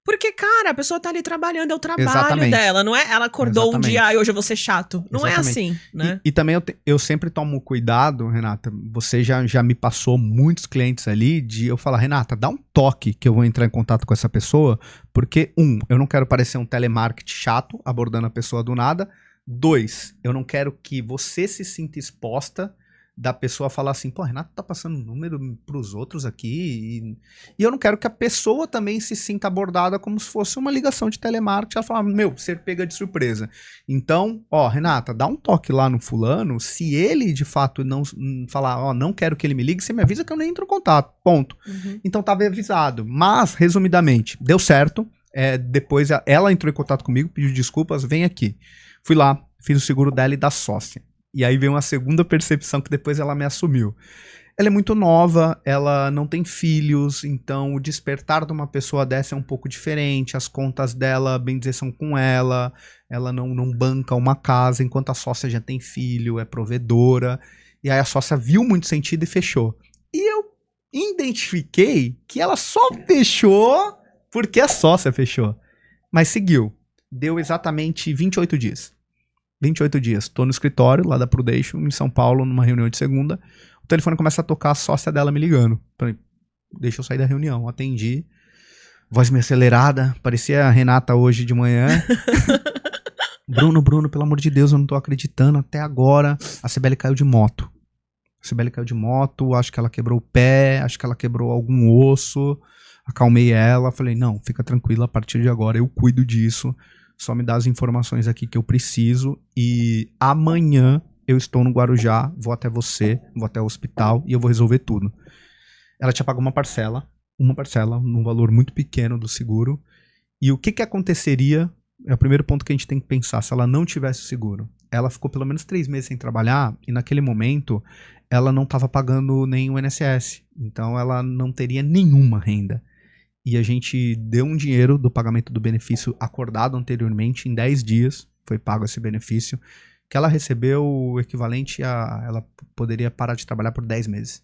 Porque, cara, a pessoa tá ali trabalhando, é o trabalho dela, não é? Ela acordou um dia, hoje eu vou ser chato. Não é assim, né? E também eu sempre tomo cuidado, Renata, você já me passou muitos clientes ali, de eu falar, Renata, dá um toque que eu vou entrar em contato com essa pessoa, porque, eu não quero parecer um telemarketing chato, abordando a pessoa do nada. 2, eu não quero que você se sinta exposta da pessoa falar assim, pô, Renato tá passando número pros outros aqui, e eu não quero que a pessoa também se sinta abordada como se fosse uma ligação de telemarketing, ela fala, meu, ser pega de surpresa. Então, ó, Renata, dá um toque lá no fulano, se ele de fato não falar, ó, não quero que ele me ligue, você me avisa que eu nem entro em contato, ponto. Então tava avisado, mas, resumidamente, deu certo, depois ela entrou em contato comigo, pediu desculpas, vem aqui. Fui lá, fiz o seguro dela e da sócia. E aí veio uma segunda percepção que depois ela me assumiu. Ela é muito nova, ela não tem filhos, então o despertar de uma pessoa dessa é um pouco diferente. As contas dela, bem dizer, são com ela não banca uma casa, enquanto a sócia já tem filho, é provedora. E aí a sócia viu muito sentido e fechou. E eu identifiquei que ela só fechou porque a sócia fechou. Mas seguiu. Deu exatamente 28 dias. 28 dias. Tô no escritório lá da Prudential, em São Paulo, numa reunião de segunda. O telefone começa a tocar, a sócia dela me ligando. Falei, deixa eu sair da reunião. Atendi. Voz meio acelerada. Parecia a Renata hoje de manhã. Bruno, pelo amor de Deus, eu não tô acreditando. Até agora, a Cibele caiu de moto. Acho que ela quebrou o pé, acho que ela quebrou algum osso. Acalmei ela. Falei, não, fica tranquila, a partir de agora eu cuido disso. Só me dá as informações aqui que eu preciso e amanhã eu estou no Guarujá, vou até você, vou até o hospital e eu vou resolver tudo. Ela tinha pago uma parcela, num valor muito pequeno do seguro. E o que aconteceria, é o primeiro ponto que a gente tem que pensar, se ela não tivesse o seguro. Ela ficou pelo menos 3 meses sem trabalhar e naquele momento ela não estava pagando nem o INSS. Então ela não teria nenhuma renda. E a gente deu um dinheiro do pagamento do benefício acordado anteriormente, em 10 dias foi pago esse benefício, que ela recebeu o equivalente a... ela poderia parar de trabalhar por 10 meses.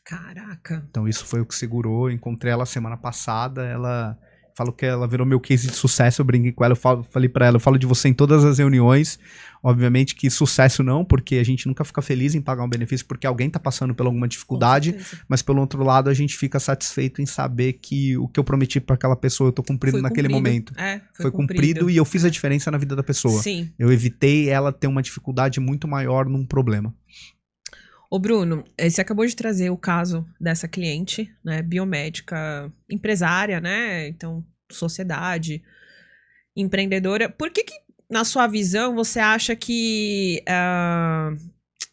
Caraca. Então isso foi o que segurou, encontrei ela semana passada, ela falou que ela virou meu case de sucesso, eu brinquei com ela, falei pra ela, eu falo de você em todas as reuniões, obviamente que sucesso não, porque a gente nunca fica feliz em pagar um benefício porque alguém tá passando por alguma dificuldade, mas pelo outro lado a gente fica satisfeito em saber que o que eu prometi pra aquela pessoa eu tô cumprindo naquele momento. Foi cumprido e eu fiz a diferença na vida da pessoa. Sim. Eu evitei ela ter uma dificuldade muito maior num problema. Ô Bruno, você acabou de trazer o caso dessa cliente, né, biomédica, empresária, né, então sociedade, empreendedora. Por que na sua visão, você acha que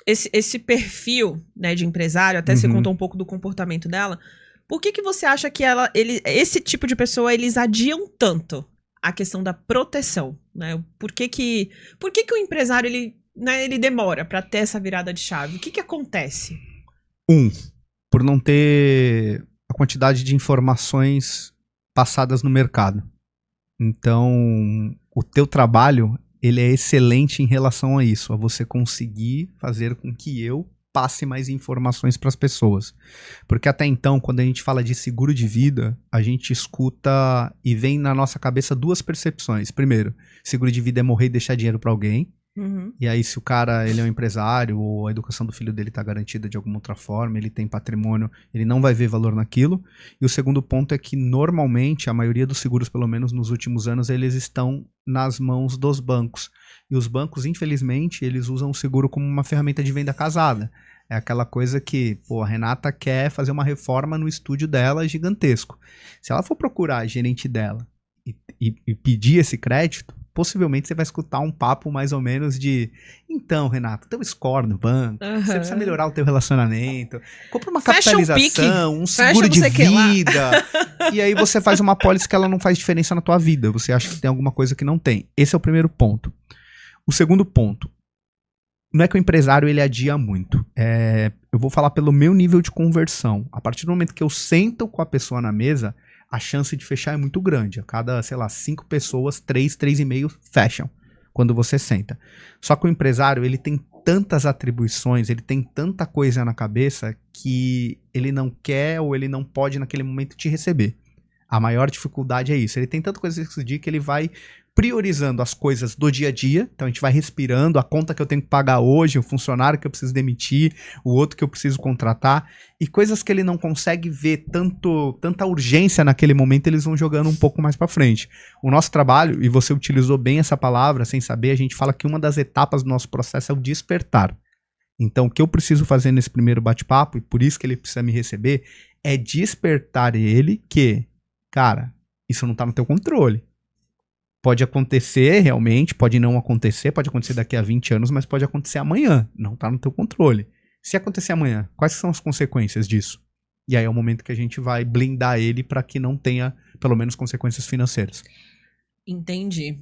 esse perfil, né, de empresário, até você contou um pouco do comportamento dela, por que você acha que esse tipo de pessoa, eles adiam tanto a questão da proteção, né? Por que o empresário, ele demora para ter essa virada de chave? O que acontece? Por não ter a quantidade de informações passadas no mercado. Então, o teu trabalho, ele é excelente em relação a isso, a você conseguir fazer com que eu passe mais informações para as pessoas. Porque até então, quando a gente fala de seguro de vida, a gente escuta e vem na nossa cabeça 2 percepções. Primeiro, seguro de vida é morrer e deixar dinheiro para alguém. E aí, se o cara ele é um empresário ou a educação do filho dele está garantida de alguma outra forma, ele tem patrimônio, ele não vai ver valor naquilo. E o segundo ponto é que, normalmente, a maioria dos seguros, pelo menos nos últimos anos, eles estão nas mãos dos bancos. E os bancos, infelizmente, eles usam o seguro como uma ferramenta de venda casada. É aquela coisa que, pô, a Renata quer fazer uma reforma no estúdio dela gigantesco. Se ela for procurar a gerente dela e pedir esse crédito, possivelmente você vai escutar um papo mais ou menos de, então, Renato, teu score no banco, você precisa melhorar o teu relacionamento, compra uma capitalização, um seguro de vida, e aí você faz uma pólice que ela não faz diferença na tua vida, você acha que tem alguma coisa que não tem. Esse é o primeiro ponto. O segundo ponto, não é que o empresário ele adia muito, eu vou falar pelo meu nível de conversão. A partir do momento que eu sento com a pessoa na mesa, a chance de fechar é muito grande. A cada, 5 pessoas, 3,5 fecham quando você senta. Só que o empresário, ele tem tantas atribuições, ele tem tanta coisa na cabeça que ele não quer ou ele não pode naquele momento te receber. A maior dificuldade é isso. Ele tem tanta coisa que dia que ele vai priorizando as coisas do dia a dia. Então a gente vai respirando, a conta que eu tenho que pagar hoje, o funcionário que eu preciso demitir, o outro que eu preciso contratar, e coisas que ele não consegue ver tanta urgência naquele momento, eles vão jogando um pouco mais para frente. O nosso trabalho, e você utilizou bem essa palavra sem saber, a gente fala que uma das etapas do nosso processo é o despertar. Então, o que eu preciso fazer nesse primeiro bate-papo, e por isso que ele precisa me receber, é despertar ele que, cara, isso não tá no teu controle. Pode acontecer realmente, pode não acontecer, pode acontecer daqui a 20 anos, mas pode acontecer amanhã. Não tá no teu controle. Se acontecer amanhã, quais são as consequências disso? E aí é o momento que a gente vai blindar ele para que não tenha, pelo menos, consequências financeiras. Entendi.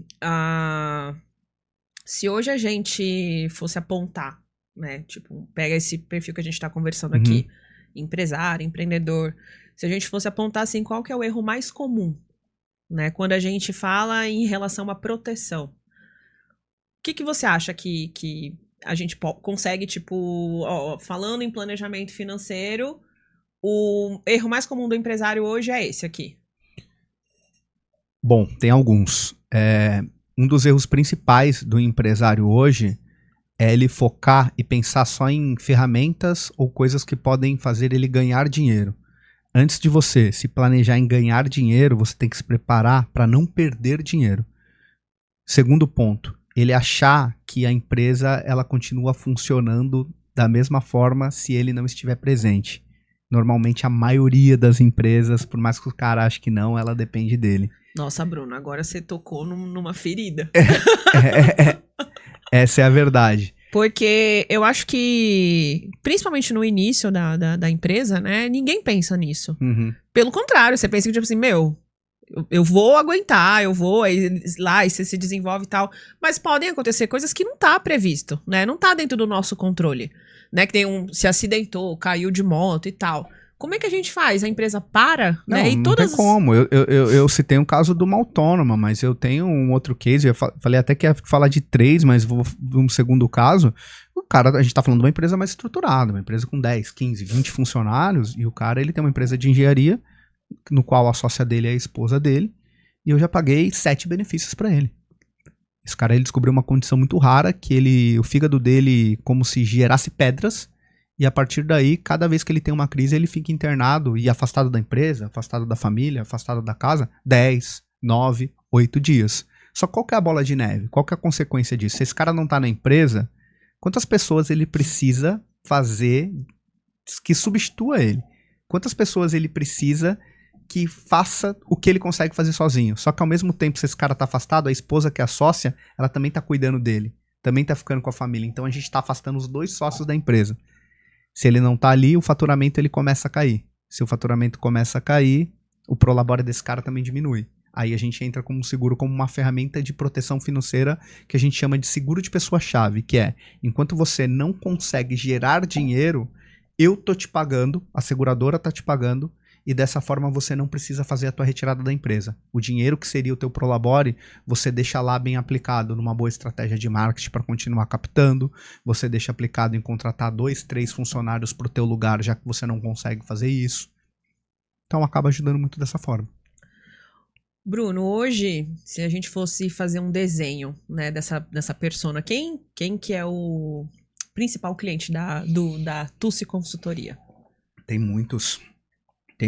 Se hoje a gente fosse apontar, né? Tipo, pega esse perfil que a gente tá conversando aqui, empresário, empreendedor. Se a gente fosse apontar, assim, qual que é o erro mais comum, né? Quando a gente fala em relação à proteção. O que você acha que a gente consegue, tipo, falando em planejamento financeiro, o erro mais comum do empresário hoje é esse aqui? Bom, tem alguns. Um dos erros principais do empresário hoje é ele focar e pensar só em ferramentas ou coisas que podem fazer ele ganhar dinheiro. Antes de você se planejar em ganhar dinheiro, você tem que se preparar para não perder dinheiro. Segundo ponto, ele achar que a empresa ela continua funcionando da mesma forma se ele não estiver presente. Normalmente a maioria das empresas, por mais que o cara ache que não, ela depende dele. Nossa, Bruno, agora você tocou numa ferida. Essa é a verdade. Porque eu acho que, principalmente no início da empresa, né, ninguém pensa nisso. Uhum. Pelo contrário, você pensa que, tipo assim, eu vou aguentar, eu vou lá e você se desenvolve e tal. Mas podem acontecer coisas que não tá previsto, né? Não tá dentro do nosso controle. Né? Que se acidentou, caiu de moto e tal. Como é que a gente faz? A empresa para, Não, né? E não todas tem como. Eu citei um caso de uma autônoma, mas eu tenho um outro case. Eu falei até que ia falar de 3, mas vou um segundo caso. O cara, a gente tá falando de uma empresa mais estruturada, uma empresa com 10, 15, 20 funcionários, e o cara, ele tem uma empresa de engenharia, no qual a sócia dele é a esposa dele, e eu já paguei 7 benefícios para ele. Esse cara, ele descobriu uma condição muito rara, que o fígado dele como se gerasse pedras, e a partir daí, cada vez que ele tem uma crise, ele fica internado e afastado da empresa, afastado da família, afastado da casa, 10, 9, 8 dias. Só qual que é a bola de neve? Qual que é a consequência disso? Se esse cara não tá na empresa, quantas pessoas ele precisa fazer que substitua ele? Quantas pessoas ele precisa que faça o que ele consegue fazer sozinho? Só que ao mesmo tempo, se esse cara tá afastado, a esposa que é a sócia, ela também tá cuidando dele. Também tá ficando com a família. Então a gente tá afastando os 2 sócios da empresa. Se ele não tá ali, o faturamento ele começa a cair. Se o faturamento começa a cair, o prolabore desse cara também diminui. Aí a gente entra como seguro como uma ferramenta de proteção financeira que a gente chama de seguro de pessoa-chave, que é, enquanto você não consegue gerar dinheiro, eu tô te pagando, a seguradora tá te pagando, e dessa forma você não precisa fazer a tua retirada da empresa. O dinheiro que seria o teu prolabore, você deixa lá bem aplicado numa boa estratégia de marketing para continuar captando, você deixa aplicado em contratar 2, 3 funcionários pro teu lugar, já que você não consegue fazer isso. Então acaba ajudando muito dessa forma. Bruno, hoje, se a gente fosse fazer um desenho, né, dessa persona, quem que é o principal cliente da Tussi Consultoria? Tem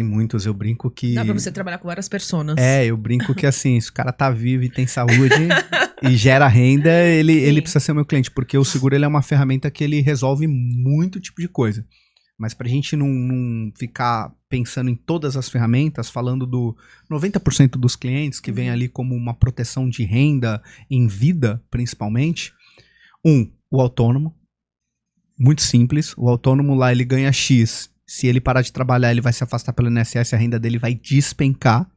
muitos, eu brinco que... Dá pra você trabalhar com várias personas. Eu brinco que assim, se o cara tá vivo e tem saúde e gera renda, ele precisa ser meu cliente, porque o seguro ele é uma ferramenta que ele resolve muito tipo de coisa. Mas pra gente não ficar pensando em todas as ferramentas, falando do 90% dos clientes que vem ali como uma proteção de renda em vida, principalmente. O autônomo. Muito simples. O autônomo lá, ele ganha X. Se ele parar de trabalhar, ele vai se afastar pelo INSS, a renda dele vai despencar.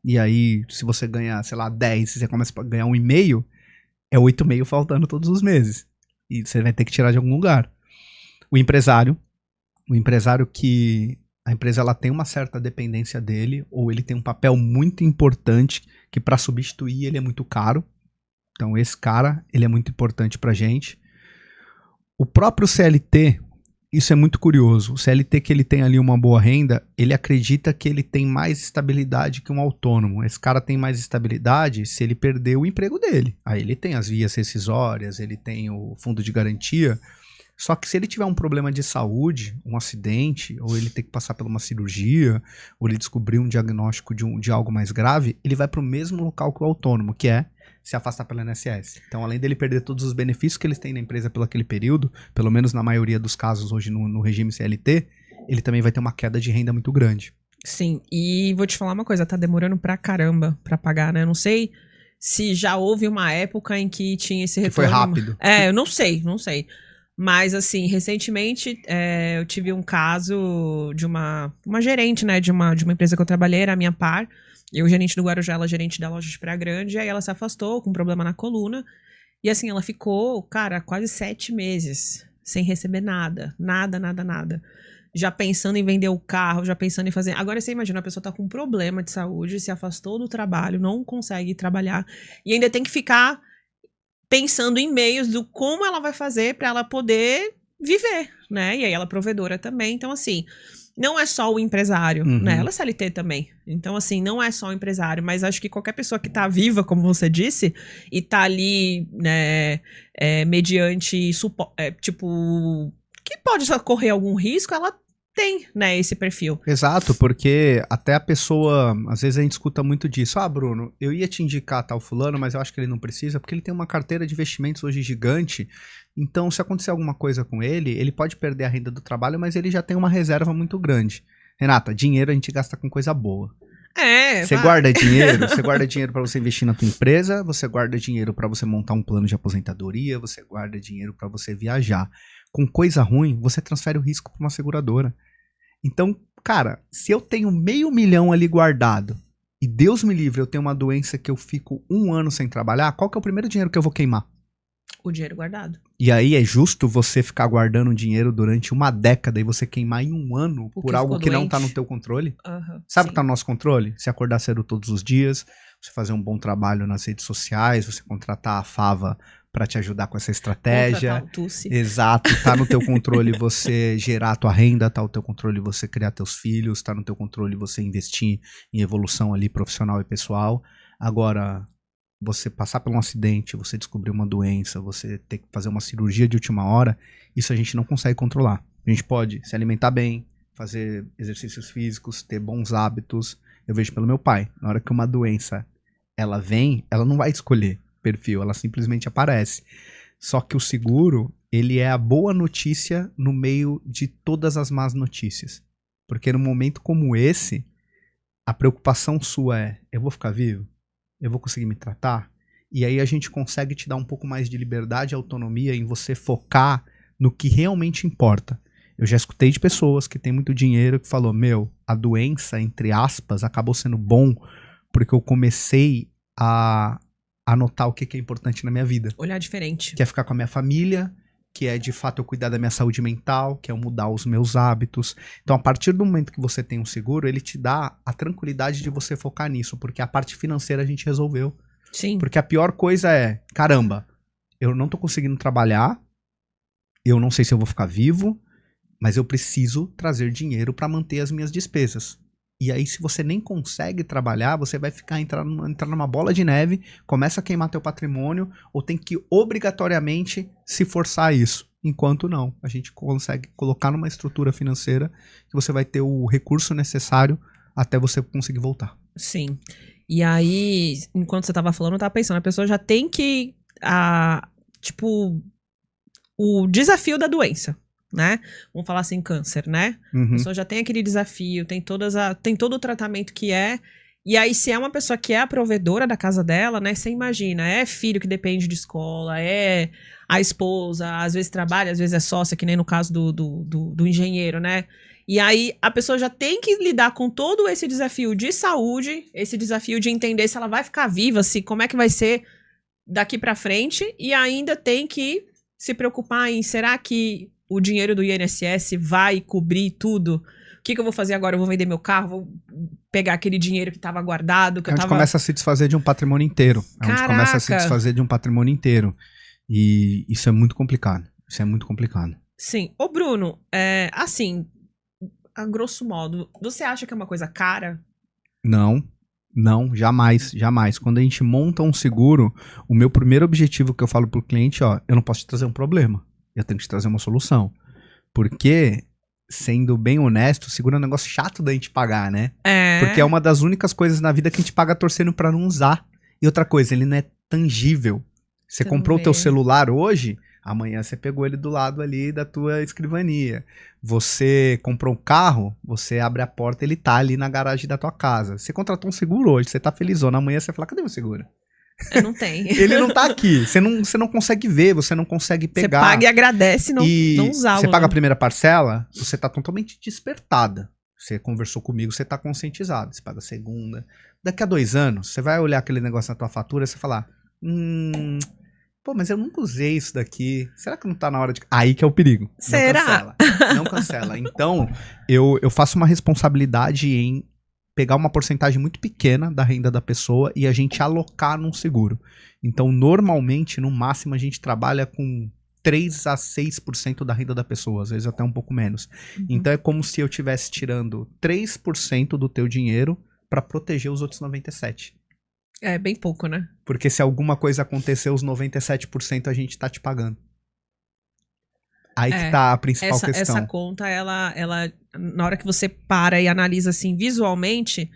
E aí, se você ganhar, sei lá, 10, se você começa a ganhar 1,5, é 8,5 faltando todos os meses. E você vai ter que tirar de algum lugar. O empresário que a empresa ela tem uma certa dependência dele, ou ele tem um papel muito importante que para substituir ele é muito caro. Então esse cara, ele é muito importante pra gente. O próprio CLT, isso é muito curioso. O CLT que ele tem ali uma boa renda, ele acredita que ele tem mais estabilidade que um autônomo. Esse cara tem mais estabilidade se ele perder o emprego dele. Aí ele tem as vias rescisórias, ele tem o fundo de garantia. Só que se ele tiver um problema de saúde, um acidente, ou ele ter que passar por uma cirurgia, ou ele descobrir um diagnóstico de algo mais grave, ele vai para o mesmo local que o autônomo, que é se afastar pelo INSS. Então, além dele perder todos os benefícios que eles têm na empresa pelo aquele período, pelo menos na maioria dos casos hoje no regime CLT, ele também vai ter uma queda de renda muito grande. Sim, e vou te falar uma coisa, tá demorando pra caramba pra pagar, né? Eu não sei se já houve uma época em que tinha esse retorno. Que foi rápido. Eu não sei. Mas, assim, recentemente eu tive um caso de uma gerente, né, de uma empresa que eu trabalhei, era a minha par. Eu, gerente do Guarujá, ela gerente da loja de Praia Grande, e aí ela se afastou com um problema na coluna. E assim, ela ficou, cara, quase 7 meses sem receber nada. Nada. Já pensando em vender o carro, já pensando em fazer... Agora você imagina, a pessoa tá com um problema de saúde, se afastou do trabalho, não consegue trabalhar, e ainda tem que ficar pensando em meios do como ela vai fazer pra ela poder viver, né? E aí ela é provedora também, então assim... Não é só o empresário, né? Ela é CLT também. Então, assim, não é só o empresário, mas acho que qualquer pessoa que tá viva, como você disse, e tá ali, né, mediante, que pode correr algum risco, ela tem, né, esse perfil. Exato, porque até a pessoa, às vezes a gente escuta muito disso. Ah, Bruno, eu ia te indicar tal fulano, mas eu acho que ele não precisa, porque ele tem uma carteira de investimentos hoje gigante. Então, se acontecer alguma coisa com ele, ele pode perder a renda do trabalho, mas ele já tem uma reserva muito grande. Renata, dinheiro a gente gasta com coisa boa. Você guarda dinheiro para você investir na tua empresa, você guarda dinheiro para você montar um plano de aposentadoria, você guarda dinheiro para você viajar. Com coisa ruim, você transfere o risco para uma seguradora. Então, cara, se eu tenho $500 mil ali guardado e Deus me livre, eu tenho uma doença que eu fico 1 ano sem trabalhar, qual que é o primeiro dinheiro que eu vou queimar? O dinheiro guardado. E aí é justo você ficar guardando dinheiro durante 1 década e você queimar em 1 ano por algo que não tá no teu controle? Sabe o que tá no nosso controle? Se acordar cedo todos os dias, você fazer um bom trabalho nas redes sociais, você contratar a Fava para te ajudar com essa estratégia. Exato, tá no teu controle você gerar a tua renda, tá no teu controle você criar teus filhos, tá no teu controle você investir em evolução ali profissional e pessoal. Agora, você passar por um acidente, você descobrir uma doença, você ter que fazer uma cirurgia de última hora, isso a gente não consegue controlar. A gente pode se alimentar bem, fazer exercícios físicos, ter bons hábitos. Eu vejo pelo meu pai, na hora que uma doença ela vem, ela não vai escolher perfil, ela simplesmente aparece. Só que o seguro, ele é a boa notícia no meio de todas as más notícias. Porque num momento como esse, a preocupação sua é, eu vou ficar vivo? Eu vou conseguir me tratar? E aí a gente consegue te dar um pouco mais de liberdade e autonomia em você focar no que realmente importa. Eu já escutei de pessoas que têm muito dinheiro que falou, a doença, entre aspas, acabou sendo bom porque eu comecei a anotar o que é importante na minha vida. Olhar diferente. Que é ficar com a minha família, que é de fato eu cuidar da minha saúde mental, que é eu mudar os meus hábitos. Então, a partir do momento que você tem um seguro, ele te dá a tranquilidade de você focar nisso, porque a parte financeira a gente resolveu. Sim. Porque a pior coisa é, caramba, eu não tô conseguindo trabalhar, eu não sei se eu vou ficar vivo, mas eu preciso trazer dinheiro para manter as minhas despesas. E aí, se você nem consegue trabalhar, você vai entrar numa bola de neve, começa a queimar teu patrimônio, ou tem que obrigatoriamente se forçar a isso. Enquanto não, a gente consegue colocar numa estrutura financeira que você vai ter o recurso necessário até você conseguir voltar. Sim. E aí, enquanto você tava falando, eu tava pensando, a pessoa já tem que, o desafio da doença. Né? Vamos falar assim, câncer, né? A pessoa já tem aquele desafio, tem todo o tratamento que é. E aí, se é uma pessoa que é a provedora da casa dela, né? Você imagina, é filho que depende de escola, é a esposa, às vezes trabalha, às vezes é sócia, que nem no caso do engenheiro, né? E aí, a pessoa já tem que lidar com todo esse desafio de saúde, esse desafio de entender se ela vai ficar viva, como é que vai ser daqui pra frente, e ainda tem que se preocupar em, será que o dinheiro do INSS vai cobrir tudo? O que eu vou fazer agora? Eu vou vender meu carro? Vou pegar aquele dinheiro que estava guardado? A gente começa a se desfazer de um patrimônio inteiro. Caraca. A gente começa a se desfazer de um patrimônio inteiro. E isso é muito complicado. Sim. Ô, Bruno, assim, a grosso modo, você acha que é uma coisa cara? Não, jamais. Quando a gente monta um seguro, o meu primeiro objetivo que eu falo pro cliente, eu não posso te trazer um problema. Eu tenho que te trazer uma solução. Porque, sendo bem honesto, o seguro é um negócio chato da gente pagar, né? Porque é uma das únicas coisas na vida que a gente paga torcendo pra não usar. E outra coisa, ele não é tangível. Você Você comprou o não teu vê. celular hoje, amanhã você pegou ele do lado ali da tua escrivania. Você comprou um carro, você abre a porta, ele tá ali na garagem da tua casa. Você contratou um seguro hoje, você tá felizona. Amanhã você fala, cadê meu seguro? Não tem. Ele não tá aqui. Você não consegue ver, você não consegue Você pegar. paga e agradece não usá-lo. Você paga a né? primeira parcela, você tá totalmente despertada. Você conversou comigo, você tá conscientizado. Você paga a segunda. Daqui a 2 anos, você vai olhar aquele negócio na tua fatura e você falar, pô, mas eu nunca usei isso daqui. Será que não tá na hora de... Aí que é o perigo. Será? Não cancela. Não cancela. Então, eu faço uma responsabilidade em pegar uma porcentagem muito pequena da renda da pessoa e a gente alocar num seguro. Então, normalmente, no máximo, a gente trabalha com 3 a 6% da renda da pessoa, às vezes até um pouco menos. Então, é como se eu estivesse tirando 3% do teu dinheiro para proteger os outros 97%. É bem pouco, né? Porque se alguma coisa acontecer, os 97% a gente tá te pagando. Aí que tá a principal questão. Essa conta, ela, na hora que você para e analisa assim visualmente,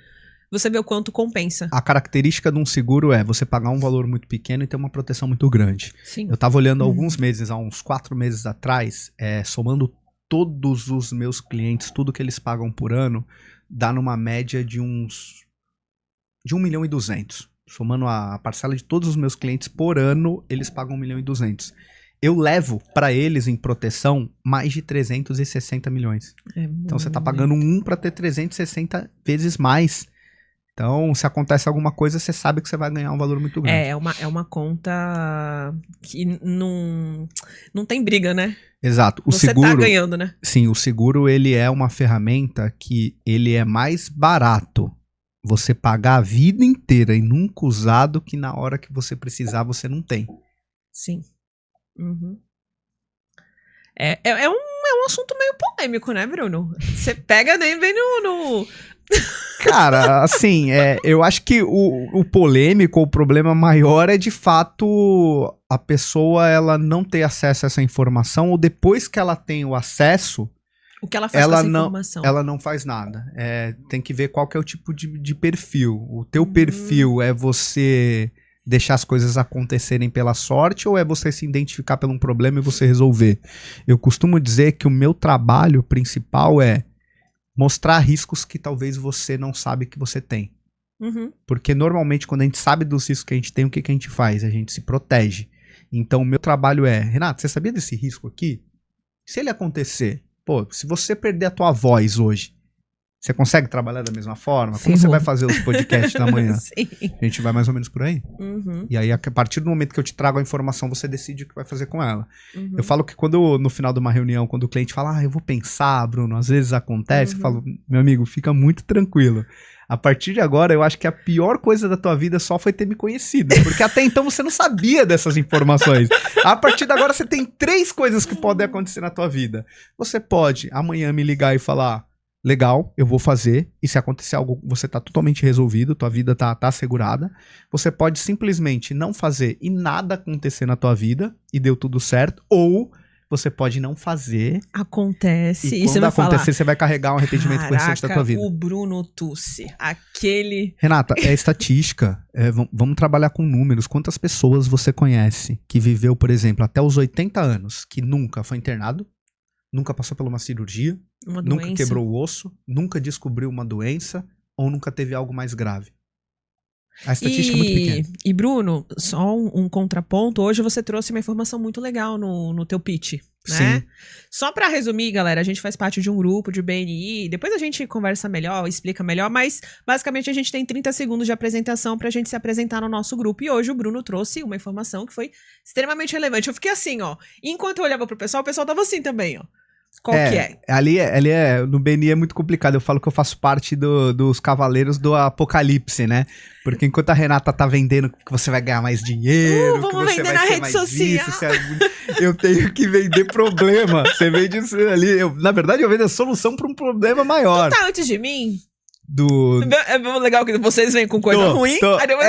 você vê o quanto compensa. A característica de um seguro é você pagar um valor muito pequeno e ter uma proteção muito grande. Sim. Eu tava olhando alguns meses, há uns 4 meses atrás, somando todos os meus clientes, tudo que eles pagam por ano, dá numa média de 1.200.000. Somando a parcela de todos os meus clientes por ano, eles pagam 1.200.000. Eu levo para eles em proteção mais de 360 milhões. Então você tá pagando para ter 360 vezes mais. Então, se acontece alguma coisa, você sabe que você vai ganhar um valor muito grande. É uma conta que não tem briga, né? Exato. O você seguro, tá ganhando, né? Sim, o seguro ele é uma ferramenta que ele é mais barato você pagar a vida inteira e nunca usar do que na hora que você precisar você não tem. Sim. Uhum. É um assunto meio polêmico, né, Bruno? Você pega nem bem no... Cara, assim, eu acho que o polêmico, o problema maior é de fato a pessoa ela não ter acesso a essa informação, ou depois que ela tem o acesso, O que ela faz com essa informação? ela não faz nada. Tem que ver qual que é o tipo de perfil. O teu perfil é você deixar as coisas acontecerem pela sorte, ou é você se identificar por um problema e você resolver? Eu costumo dizer que o meu trabalho principal é mostrar riscos que talvez você não sabe que você tem. Uhum. Porque normalmente quando a gente sabe dos riscos que a gente tem, o que a gente faz? A gente se protege. Então o meu trabalho é, Renato, você sabia desse risco aqui? Se ele acontecer, pô, se você perder a tua voz hoje, você consegue trabalhar da mesma forma? Como você vai fazer os podcasts da manhã? Sim. A gente vai mais ou menos por aí. Uhum. E aí, a partir do momento que eu te trago a informação, você decide o que vai fazer com ela. Uhum. Eu falo que quando, no final de uma reunião, quando o cliente fala, eu vou pensar, Bruno, às vezes acontece, eu falo, meu amigo, fica muito tranquilo. A partir de agora, eu acho que a pior coisa da tua vida só foi ter me conhecido. Porque até então você não sabia dessas informações. A partir de agora, você tem 3 coisas que podem acontecer na tua vida. Você pode amanhã me ligar e falar, legal, eu vou fazer, e se acontecer algo, você tá totalmente resolvido, tua vida tá assegurada. Você pode simplesmente não fazer e nada acontecer na tua vida, e deu tudo certo, ou você pode não fazer. Acontece. E você quando vai acontecer, falar, você vai carregar um arrependimento com o restante da tua vida. o Bruno Tussi, aquele... Renata, é estatística. Vamos trabalhar com números. Quantas pessoas você conhece que viveu, por exemplo, até os 80 anos, que nunca foi internado, nunca passou por uma cirurgia, nunca quebrou o osso, nunca descobriu uma doença ou nunca teve algo mais grave? A estatística é muito pequena. E Bruno, só um contraponto, hoje você trouxe uma informação muito legal no teu pitch, né? Sim. Só pra resumir, galera, a gente faz parte de um grupo de BNI, depois a gente conversa melhor, explica melhor, mas basicamente a gente tem 30 segundos de apresentação pra gente se apresentar no nosso grupo, e hoje o Bruno trouxe uma informação que foi extremamente relevante. Eu fiquei assim, ó, enquanto eu olhava pro pessoal, o pessoal tava assim também, ó. Qual que é? Ali no BNI é muito complicado. Eu falo que eu faço parte dos cavaleiros do apocalipse, né? Porque enquanto a Renata tá vendendo que você vai ganhar mais dinheiro, que vamos você vender vai na ser rede mais social. eu tenho que vender problema. Você vende isso ali. Na verdade, eu vendo a solução para um problema maior. Tu tá antes de mim? Do... É legal que vocês vêm com coisa ruim, aí depois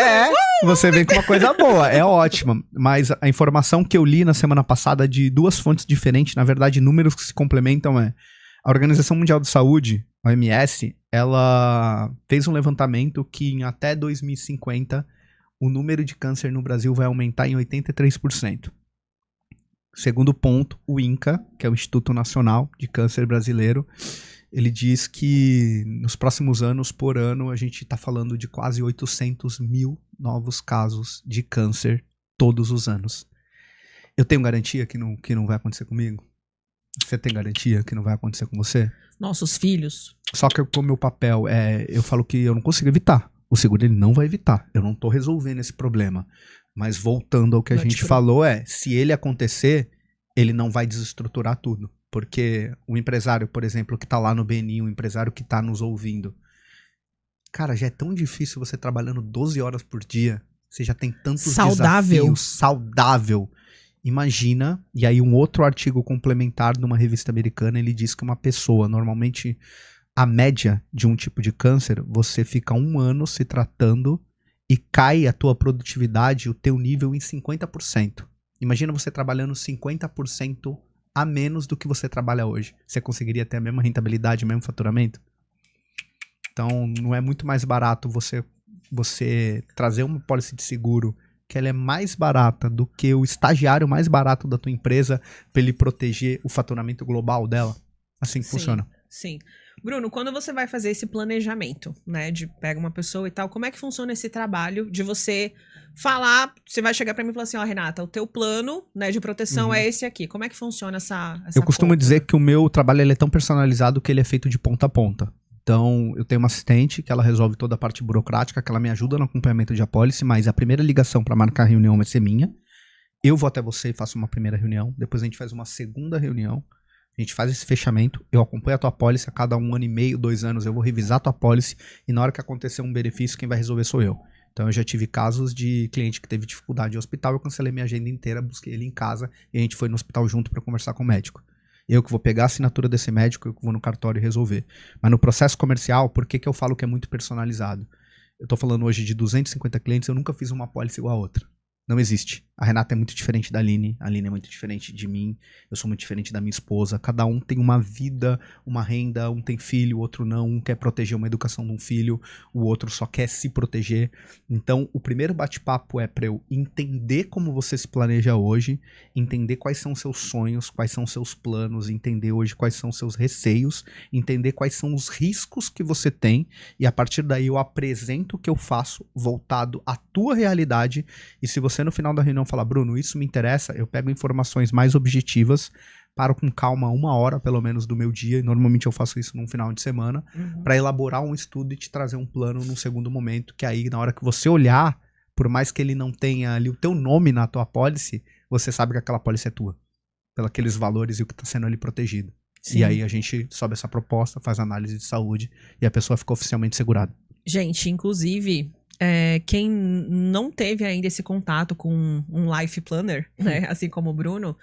você vem com uma coisa boa, é ótima. Mas a informação que eu li na semana passada de 2 fontes diferentes, na verdade, números que se complementam a Organização Mundial de Saúde, a OMS, ela fez um levantamento que em até 2050 o número de câncer no Brasil vai aumentar em 83%. Segundo ponto, o INCA, que é o Instituto Nacional de Câncer Brasileiro, ele diz que nos próximos anos, por ano, a gente está falando de quase 800 mil novos casos de câncer todos os anos. Eu tenho garantia que não vai acontecer comigo? Você tem garantia que não vai acontecer com você? Nossos filhos. Só que o meu papel eu falo que eu não consigo evitar. O seguro ele não vai evitar. Eu não tô resolvendo esse problema. Mas voltando ao que a gente falou se ele acontecer, ele não vai desestruturar tudo. Porque o empresário, por exemplo, que tá lá no BNI, o empresário que tá nos ouvindo, cara, já é tão difícil você trabalhando 12 horas por dia. Você já tem tantos desafios. Saudável. Imagina, e aí um outro artigo complementar de uma revista americana, ele diz que uma pessoa, normalmente a média de um tipo de câncer, você fica 1 ano se tratando e cai a tua produtividade, o teu nível em 50%. Imagina você trabalhando 50% a menos do que você trabalha hoje. Você conseguiria ter a mesma rentabilidade, o mesmo faturamento? Então, não é muito mais barato você trazer uma pólice de seguro que ela é mais barata do que o estagiário mais barato da tua empresa para ele proteger o faturamento global dela? Assim que funciona. Sim. Bruno, quando você vai fazer esse planejamento, né, de pega uma pessoa e tal, como é que funciona esse trabalho de você falar, você vai chegar pra mim e falar assim, ó, Renata, o teu plano, né, de proteção é esse aqui. Como é que funciona essa Eu costumo dizer que o meu trabalho ele é tão personalizado que ele é feito de ponta a ponta. Então, eu tenho uma assistente que ela resolve toda a parte burocrática, que ela me ajuda no acompanhamento de apólice, mas a primeira ligação para marcar a reunião vai ser minha. Eu vou até você e faço uma primeira reunião, depois a gente faz uma segunda reunião, a gente faz esse fechamento, eu acompanho a tua apólice a cada 1 ano e meio, 2 anos, eu vou revisar a tua apólice e na hora que acontecer um benefício, quem vai resolver sou eu. Então eu já tive casos de cliente que teve dificuldade no hospital, eu cancelei minha agenda inteira, busquei ele em casa e a gente foi no hospital junto para conversar com o médico. Eu que vou pegar a assinatura desse médico, eu que vou no cartório e resolver. Mas no processo comercial, por que eu falo que é muito personalizado? Eu tô falando hoje de 250 clientes, eu nunca fiz uma apólice igual a outra. Não existe. A Renata é muito diferente da Aline, a Aline é muito diferente de mim, eu sou muito diferente da minha esposa. Cada um tem uma vida, uma renda, um tem filho, o outro não, um quer proteger uma educação de um filho, o outro só quer se proteger. Então, o primeiro bate-papo é para eu entender como você se planeja hoje, entender quais são seus sonhos, quais são seus planos, entender hoje quais são seus receios, entender quais são os riscos que você tem e a partir daí eu apresento o que eu faço voltado à tua realidade e se você no final da reunião falar, Bruno, isso me interessa, eu pego informações mais objetivas, paro com calma 1 hora pelo menos do meu dia, e normalmente eu faço isso num final de semana, para elaborar um estudo e te trazer um plano num segundo momento, que aí na hora que você olhar, por mais que ele não tenha ali o teu nome na tua apólice, você sabe que aquela apólice é tua, pelos aqueles valores e o que está sendo ali protegido. Sim. E aí a gente sobe essa proposta, faz análise de saúde e a pessoa fica oficialmente segurada. Gente, inclusive... quem não teve ainda esse contato com um life planner, né, assim como o Bruno,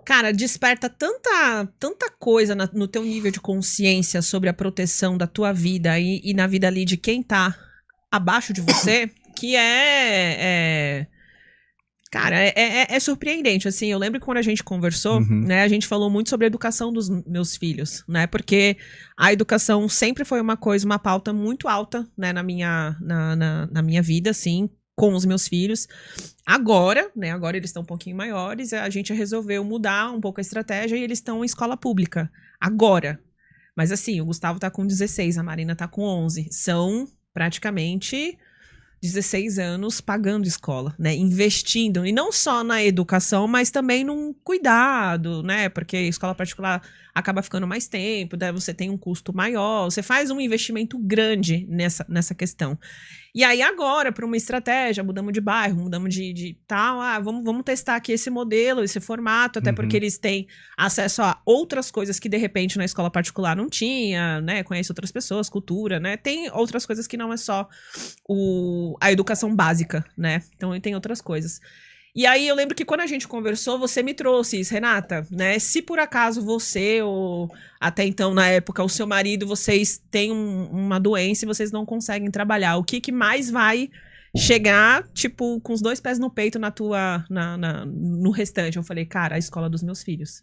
cara, desperta tanta coisa no teu nível de consciência sobre a proteção da tua vida e na vida ali de quem tá abaixo de você, que cara, é surpreendente, assim, eu lembro que quando a gente conversou, né, a gente falou muito sobre a educação dos meus filhos, né, porque a educação sempre foi uma pauta muito alta, né, na minha vida, assim, com os meus filhos. Agora, né, agora eles estão um pouquinho maiores, a gente resolveu mudar um pouco a estratégia e eles estão em escola pública, agora. Mas assim, o Gustavo tá com 16, a Marina tá com 11, são praticamente... 16 anos pagando escola, né, investindo, e não só na educação, mas também num cuidado, né, porque escola particular acaba ficando mais tempo, daí você tem um custo maior, você faz um investimento grande nessa questão. E aí agora, para uma estratégia, mudamos de bairro, mudamos de tal, vamos testar aqui esse modelo, esse formato, até porque eles têm acesso a outras coisas que de repente na escola particular não tinha, né, conhece outras pessoas, cultura, né, tem outras coisas que não é só a educação básica, né, então tem outras coisas. E aí eu lembro que quando a gente conversou, você me trouxe isso, Renata, né? Se por acaso você, ou até então na época, o seu marido, vocês têm uma doença e vocês não conseguem trabalhar, o que mais vai chegar, tipo, com os 2 pés no peito no restante? Eu falei, cara, a escola dos meus filhos.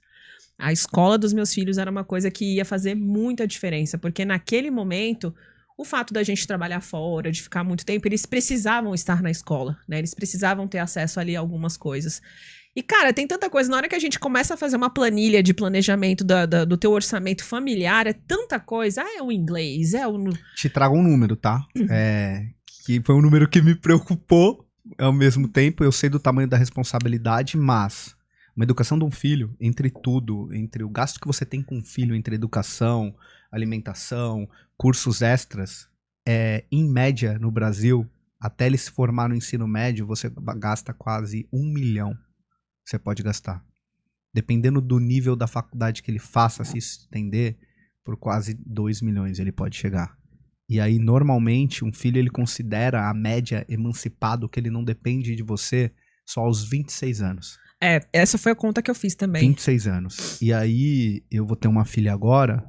A escola dos meus filhos era uma coisa que ia fazer muita diferença, porque naquele momento... o fato da gente trabalhar fora, de ficar muito tempo, eles precisavam estar na escola, né? Eles precisavam ter acesso ali a algumas coisas. E, cara, tem tanta coisa. Na hora que a gente começa a fazer uma planilha de planejamento do teu orçamento familiar, é tanta coisa. Ah, é o inglês, é o... Te trago um número, tá? Que foi um número que me preocupou ao mesmo tempo. Eu sei do tamanho da responsabilidade, mas uma educação de um filho, entre tudo, entre o gasto que você tem com um filho, entre educação, alimentação, cursos extras, em média, no Brasil, até ele se formar no ensino médio, você gasta quase 1 milhão. Você pode gastar. Dependendo do nível da faculdade que ele faça, se estender, por quase 2 milhões ele pode chegar. E aí, normalmente, um filho ele considera a média emancipado, que ele não depende de você, só aos 26 anos. Essa foi a conta que eu fiz também. 26 anos. E aí, eu vou ter uma filha agora,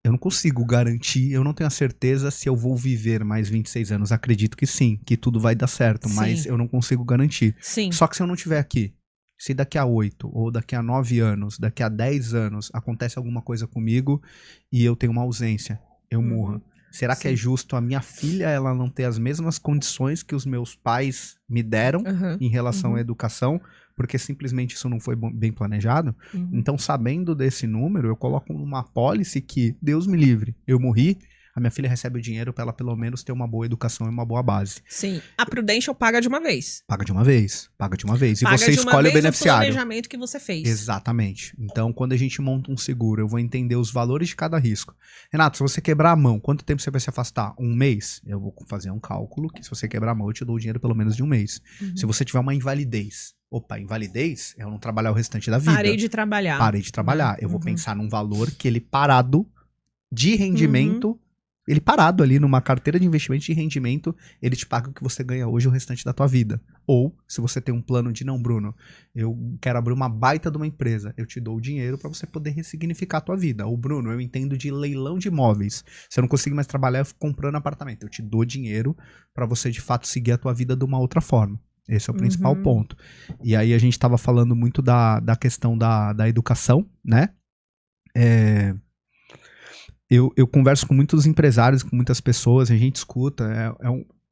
eu não consigo garantir, eu não tenho a certeza se eu vou viver mais 26 anos. Acredito que sim, que tudo vai dar certo, mas eu não consigo garantir. Sim. Só que se eu não estiver aqui, se daqui a 8, ou daqui a 9 anos, daqui a 10 anos, acontece alguma coisa comigo e eu tenho uma ausência, eu morro. Será que é justo a minha filha ela não ter as mesmas condições que os meus pais me deram em relação à educação? Porque simplesmente isso não foi bem planejado. Então, sabendo desse número, eu coloco numa apólice que, Deus me livre, eu morri, a minha filha recebe o dinheiro para ela pelo menos ter uma boa educação e uma boa base. Sim. A Prudential paga de uma vez. Paga de uma vez. Paga de uma vez. E paga você escolhe o beneficiário. O planejamento que você fez. Exatamente. Então, quando a gente monta um seguro, eu vou entender os valores de cada risco. Renato, se você quebrar a mão, quanto tempo você vai se afastar? 1 mês? Eu vou fazer um cálculo que se você quebrar a mão, eu te dou o dinheiro pelo menos de 1 mês. Se você tiver uma invalidez, invalidez, eu não trabalhar o restante da vida. Parei de trabalhar. Parei de trabalhar. Eu vou pensar num valor que ele parado de rendimento, ele parado ali numa carteira de investimento de rendimento, ele te paga o que você ganha hoje o restante da tua vida. Ou, se você tem um plano de, não, Bruno, eu quero abrir uma baita de uma empresa, eu te dou o dinheiro para você poder ressignificar a tua vida. Ou, Bruno, eu entendo de leilão de imóveis. Se eu não consigo mais trabalhar, eu fico comprando apartamento. Eu te dou dinheiro para você, de fato, seguir a tua vida de uma outra forma. Esse é o principal ponto. E aí a gente estava falando muito da questão da educação, né? Eu converso com muitos empresários, com muitas pessoas, a gente escuta,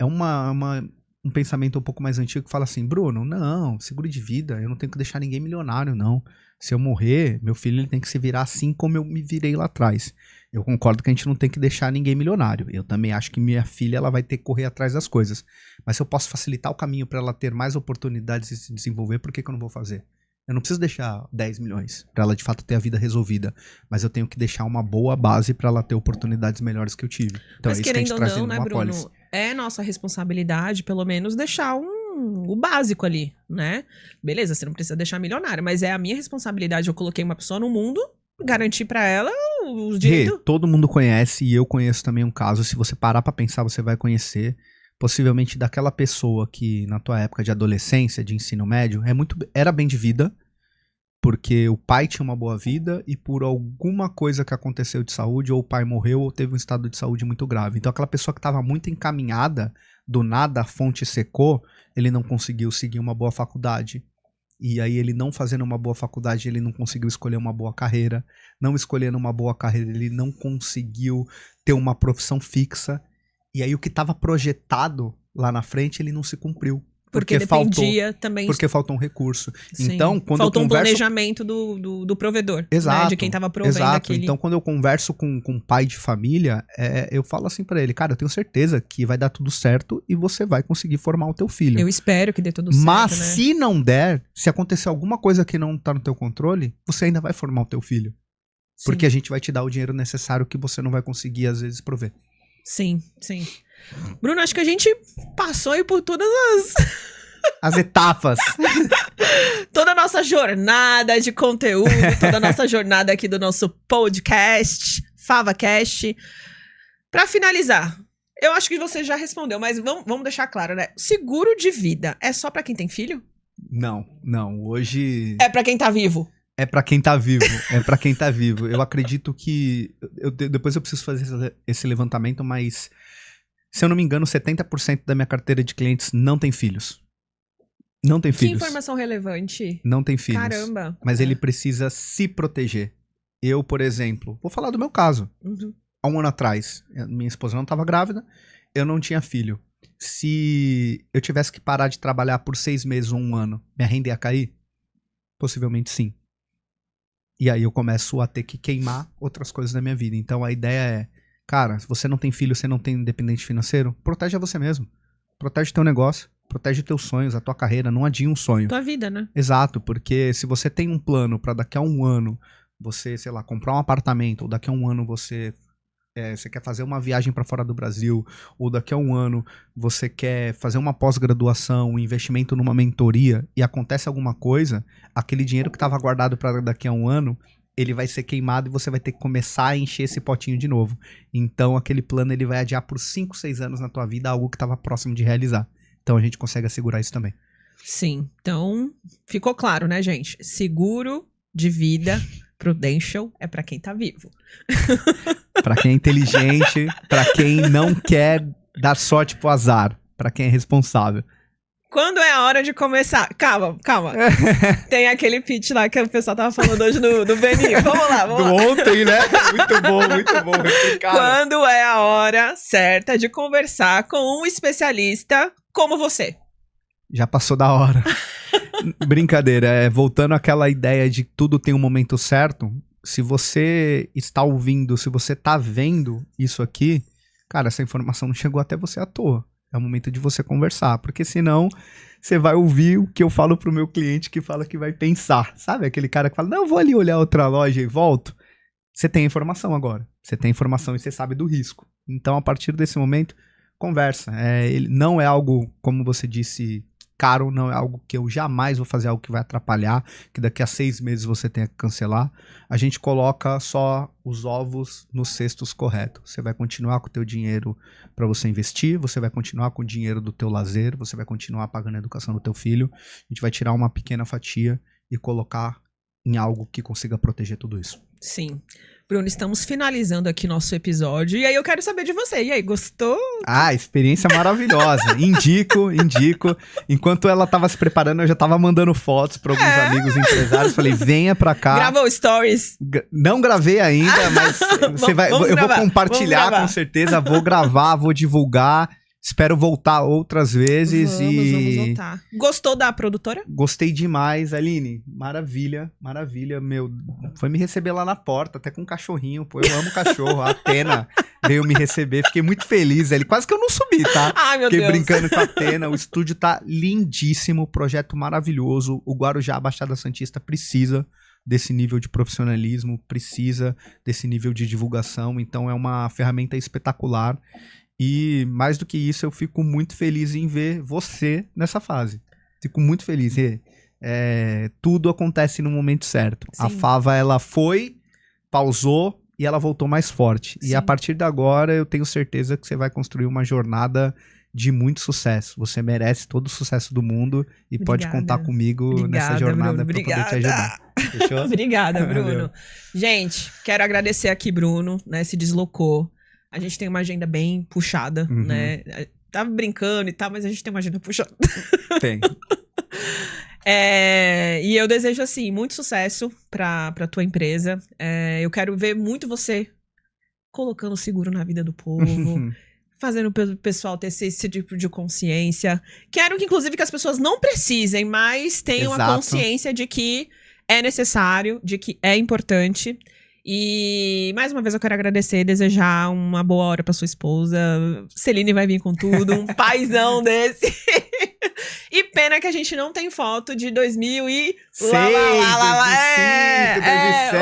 um pensamento um pouco mais antigo que fala assim, Bruno, não, seguro de vida, eu não tenho que deixar ninguém milionário, não. Se eu morrer, meu filho ele tem que se virar assim como eu me virei lá atrás. Eu concordo que a gente não tem que deixar ninguém milionário. Eu também acho que minha filha ela vai ter que correr atrás das coisas. Mas se eu posso facilitar o caminho para ela ter mais oportunidades de se desenvolver, por que eu não vou fazer? Eu não preciso deixar 10 milhões para ela de fato ter a vida resolvida, mas eu tenho que deixar uma boa base para ela ter oportunidades melhores que eu tive. Então mas é isso que a gente traz não, numa né, Bruno? apólice. É nossa responsabilidade, pelo menos, deixar o básico ali, né? Beleza, você não precisa deixar milionário, mas é a minha responsabilidade. Eu coloquei uma pessoa no mundo, garantir para ela os direitos. Todo mundo conhece e eu conheço também um caso. Se você parar para pensar, você vai conhecer. Possivelmente daquela pessoa que na tua época de adolescência, de ensino médio, era bem de vida, porque o pai tinha uma boa vida e por alguma coisa que aconteceu de saúde, ou o pai morreu ou teve um estado de saúde muito grave. Então aquela pessoa que estava muito encaminhada, do nada a fonte secou, ele não conseguiu seguir uma boa faculdade. E aí ele não fazendo uma boa faculdade, ele não conseguiu escolher uma boa carreira. Não escolhendo uma boa carreira, ele não conseguiu ter uma profissão fixa. E aí o que estava projetado lá na frente, ele não se cumpriu. Porque dependia também... Porque faltou um recurso. Sim. Então, quando faltou eu converso... um planejamento do provedor. Exato. Né? De quem estava provendo aquele... Então, quando eu converso com um pai de família, eu falo assim pra ele, cara, eu tenho certeza que vai dar tudo certo e você vai conseguir formar o teu filho. Eu espero que dê tudo certo, Mas né? se não der, se acontecer alguma coisa que não tá no teu controle, você ainda vai formar o teu filho. Sim. Porque a gente vai te dar o dinheiro necessário que você não vai conseguir, às vezes, prover. Sim, sim. Bruno, acho que a gente passou aí por todas as etapas. Toda a nossa jornada de conteúdo, toda a nossa jornada aqui do nosso podcast, FavaCast. Pra finalizar, eu acho que você já respondeu, mas vamos deixar claro, né? Seguro de vida é só pra quem tem filho? Não. Hoje... É pra quem tá vivo? É pra quem tá vivo. É pra quem tá vivo. Eu acredito que... depois eu preciso fazer esse levantamento, mas... Se eu não me engano, 70% da minha carteira de clientes não tem filhos. Não tem filhos. Que informação relevante. Não tem filhos. Caramba. Mas ele precisa se proteger. Eu, por exemplo, vou falar do meu caso. Uhum. há um ano atrás, minha esposa não estava grávida, eu não tinha filho. Se eu tivesse que parar de trabalhar por 6 meses ou 1 ano, minha renda ia cair? Possivelmente sim. E aí eu começo a ter que queimar outras coisas da minha vida. Então a ideia é, cara, se você não tem filho, você não tem independente financeiro, protege a você mesmo. Protege teu negócio, protege teus sonhos, a tua carreira, não adia um sonho. Tua vida, né? Exato, porque se você tem um plano pra daqui a 1 ano, você, sei lá, comprar um apartamento, ou daqui a 1 ano você quer fazer uma viagem pra fora do Brasil, ou daqui a 1 ano você quer fazer uma pós-graduação, um investimento numa mentoria, e acontece alguma coisa, aquele dinheiro que estava guardado para daqui a 1 ano, ele vai ser queimado e você vai ter que começar a encher esse potinho de novo. Então aquele plano ele vai adiar por 5, 6 anos na tua vida algo que estava próximo de realizar. Então a gente consegue assegurar isso também. Sim, então ficou claro, né, gente? Seguro de vida Prudential é pra quem tá vivo. Pra quem é inteligente, pra quem não quer dar sorte pro azar, pra quem é responsável. Quando é a hora de começar? Calma. Tem aquele pitch lá que o pessoal tava falando hoje do Beninho. Vamos lá. Ontem, né? Muito bom. Quando é a hora certa de conversar com um especialista como você? Já passou da hora. Brincadeira, voltando àquela ideia de tudo tem um momento certo, se você está ouvindo, se você está vendo isso aqui, cara, essa informação não chegou até você à toa. É o momento de você conversar, porque senão você vai ouvir o que eu falo pro meu cliente que fala que vai pensar. Sabe aquele cara que fala, não, eu vou ali olhar outra loja e volto. Você tem informação agora. Você tem informação e você sabe do risco. Então, a partir desse momento, conversa. Ele não é algo, como você disse, caro, não é algo que eu jamais vou fazer algo que vai atrapalhar, que daqui a 6 meses você tenha que cancelar. A gente coloca só os ovos nos cestos corretos. Você vai continuar com o teu dinheiro para você investir, você vai continuar com o dinheiro do teu lazer, você vai continuar pagando a educação do teu filho. A gente vai tirar uma pequena fatia e colocar em algo que consiga proteger tudo isso. Sim. Bruno, estamos finalizando aqui nosso episódio. E aí eu quero saber de você. E aí, gostou? Ah, experiência maravilhosa. Indico. Enquanto ela tava se preparando, eu já tava mandando fotos para alguns amigos empresários. Falei, venha pra cá. Gravou stories? Não gravei ainda, mas eu vou compartilhar com certeza. Vou gravar, vou divulgar. Espero voltar outras vezes. Vamos voltar. Gostou da produtora? Gostei demais, Aline. Maravilha. Meu, foi me receber lá na porta, até com um cachorrinho. Pô, eu amo cachorro. A Atena veio me receber. Fiquei muito feliz. Quase que eu não subi, tá? Ai, meu Deus. Fiquei brincando com a Atena. O estúdio tá lindíssimo. Projeto maravilhoso. O Guarujá, Baixada Santista, precisa desse nível de profissionalismo. Precisa desse nível de divulgação. Então, é uma ferramenta espetacular. E mais do que isso, eu fico muito feliz em ver você nessa fase. Fico muito feliz. Tudo acontece no momento certo. Sim. A Fava, ela foi, pausou e ela voltou mais forte. Sim. E a partir de agora, eu tenho certeza que você vai construir uma jornada de muito sucesso. Você merece todo o sucesso do mundo e pode contar comigo nessa jornada para poder te ajudar. Fechou? Obrigada, Bruno. Gente, quero agradecer aqui, Bruno, né? Se deslocou. A gente tem uma agenda bem puxada, né? Tava brincando e tal, mas a gente tem uma agenda puxada. Tem. E eu desejo, assim, muito sucesso pra tua empresa. Eu quero ver muito você colocando seguro na vida do povo, fazendo o pessoal ter esse tipo de consciência. Quero que, inclusive, que as pessoas não precisem, mas tenham a consciência de que é necessário, de que é importante. E, mais uma vez, eu quero agradecer e desejar uma boa hora pra sua esposa. Celine vai vir com tudo, um paizão desse. E pena que a gente não tem foto de 2006, 2007,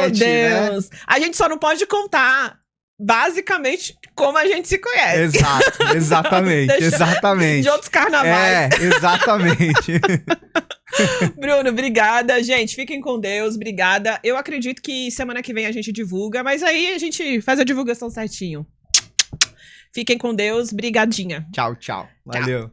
oh, Deus. Né? A gente só não pode contar, basicamente, como a gente se conhece. Exato, exatamente. De outros carnavais. Exatamente. Bruno, obrigada. Gente, fiquem com Deus, obrigada. Eu acredito que semana que vem a gente divulga, mas aí a gente faz a divulgação certinho. Fiquem com Deus, brigadinha. Tchau. Valeu.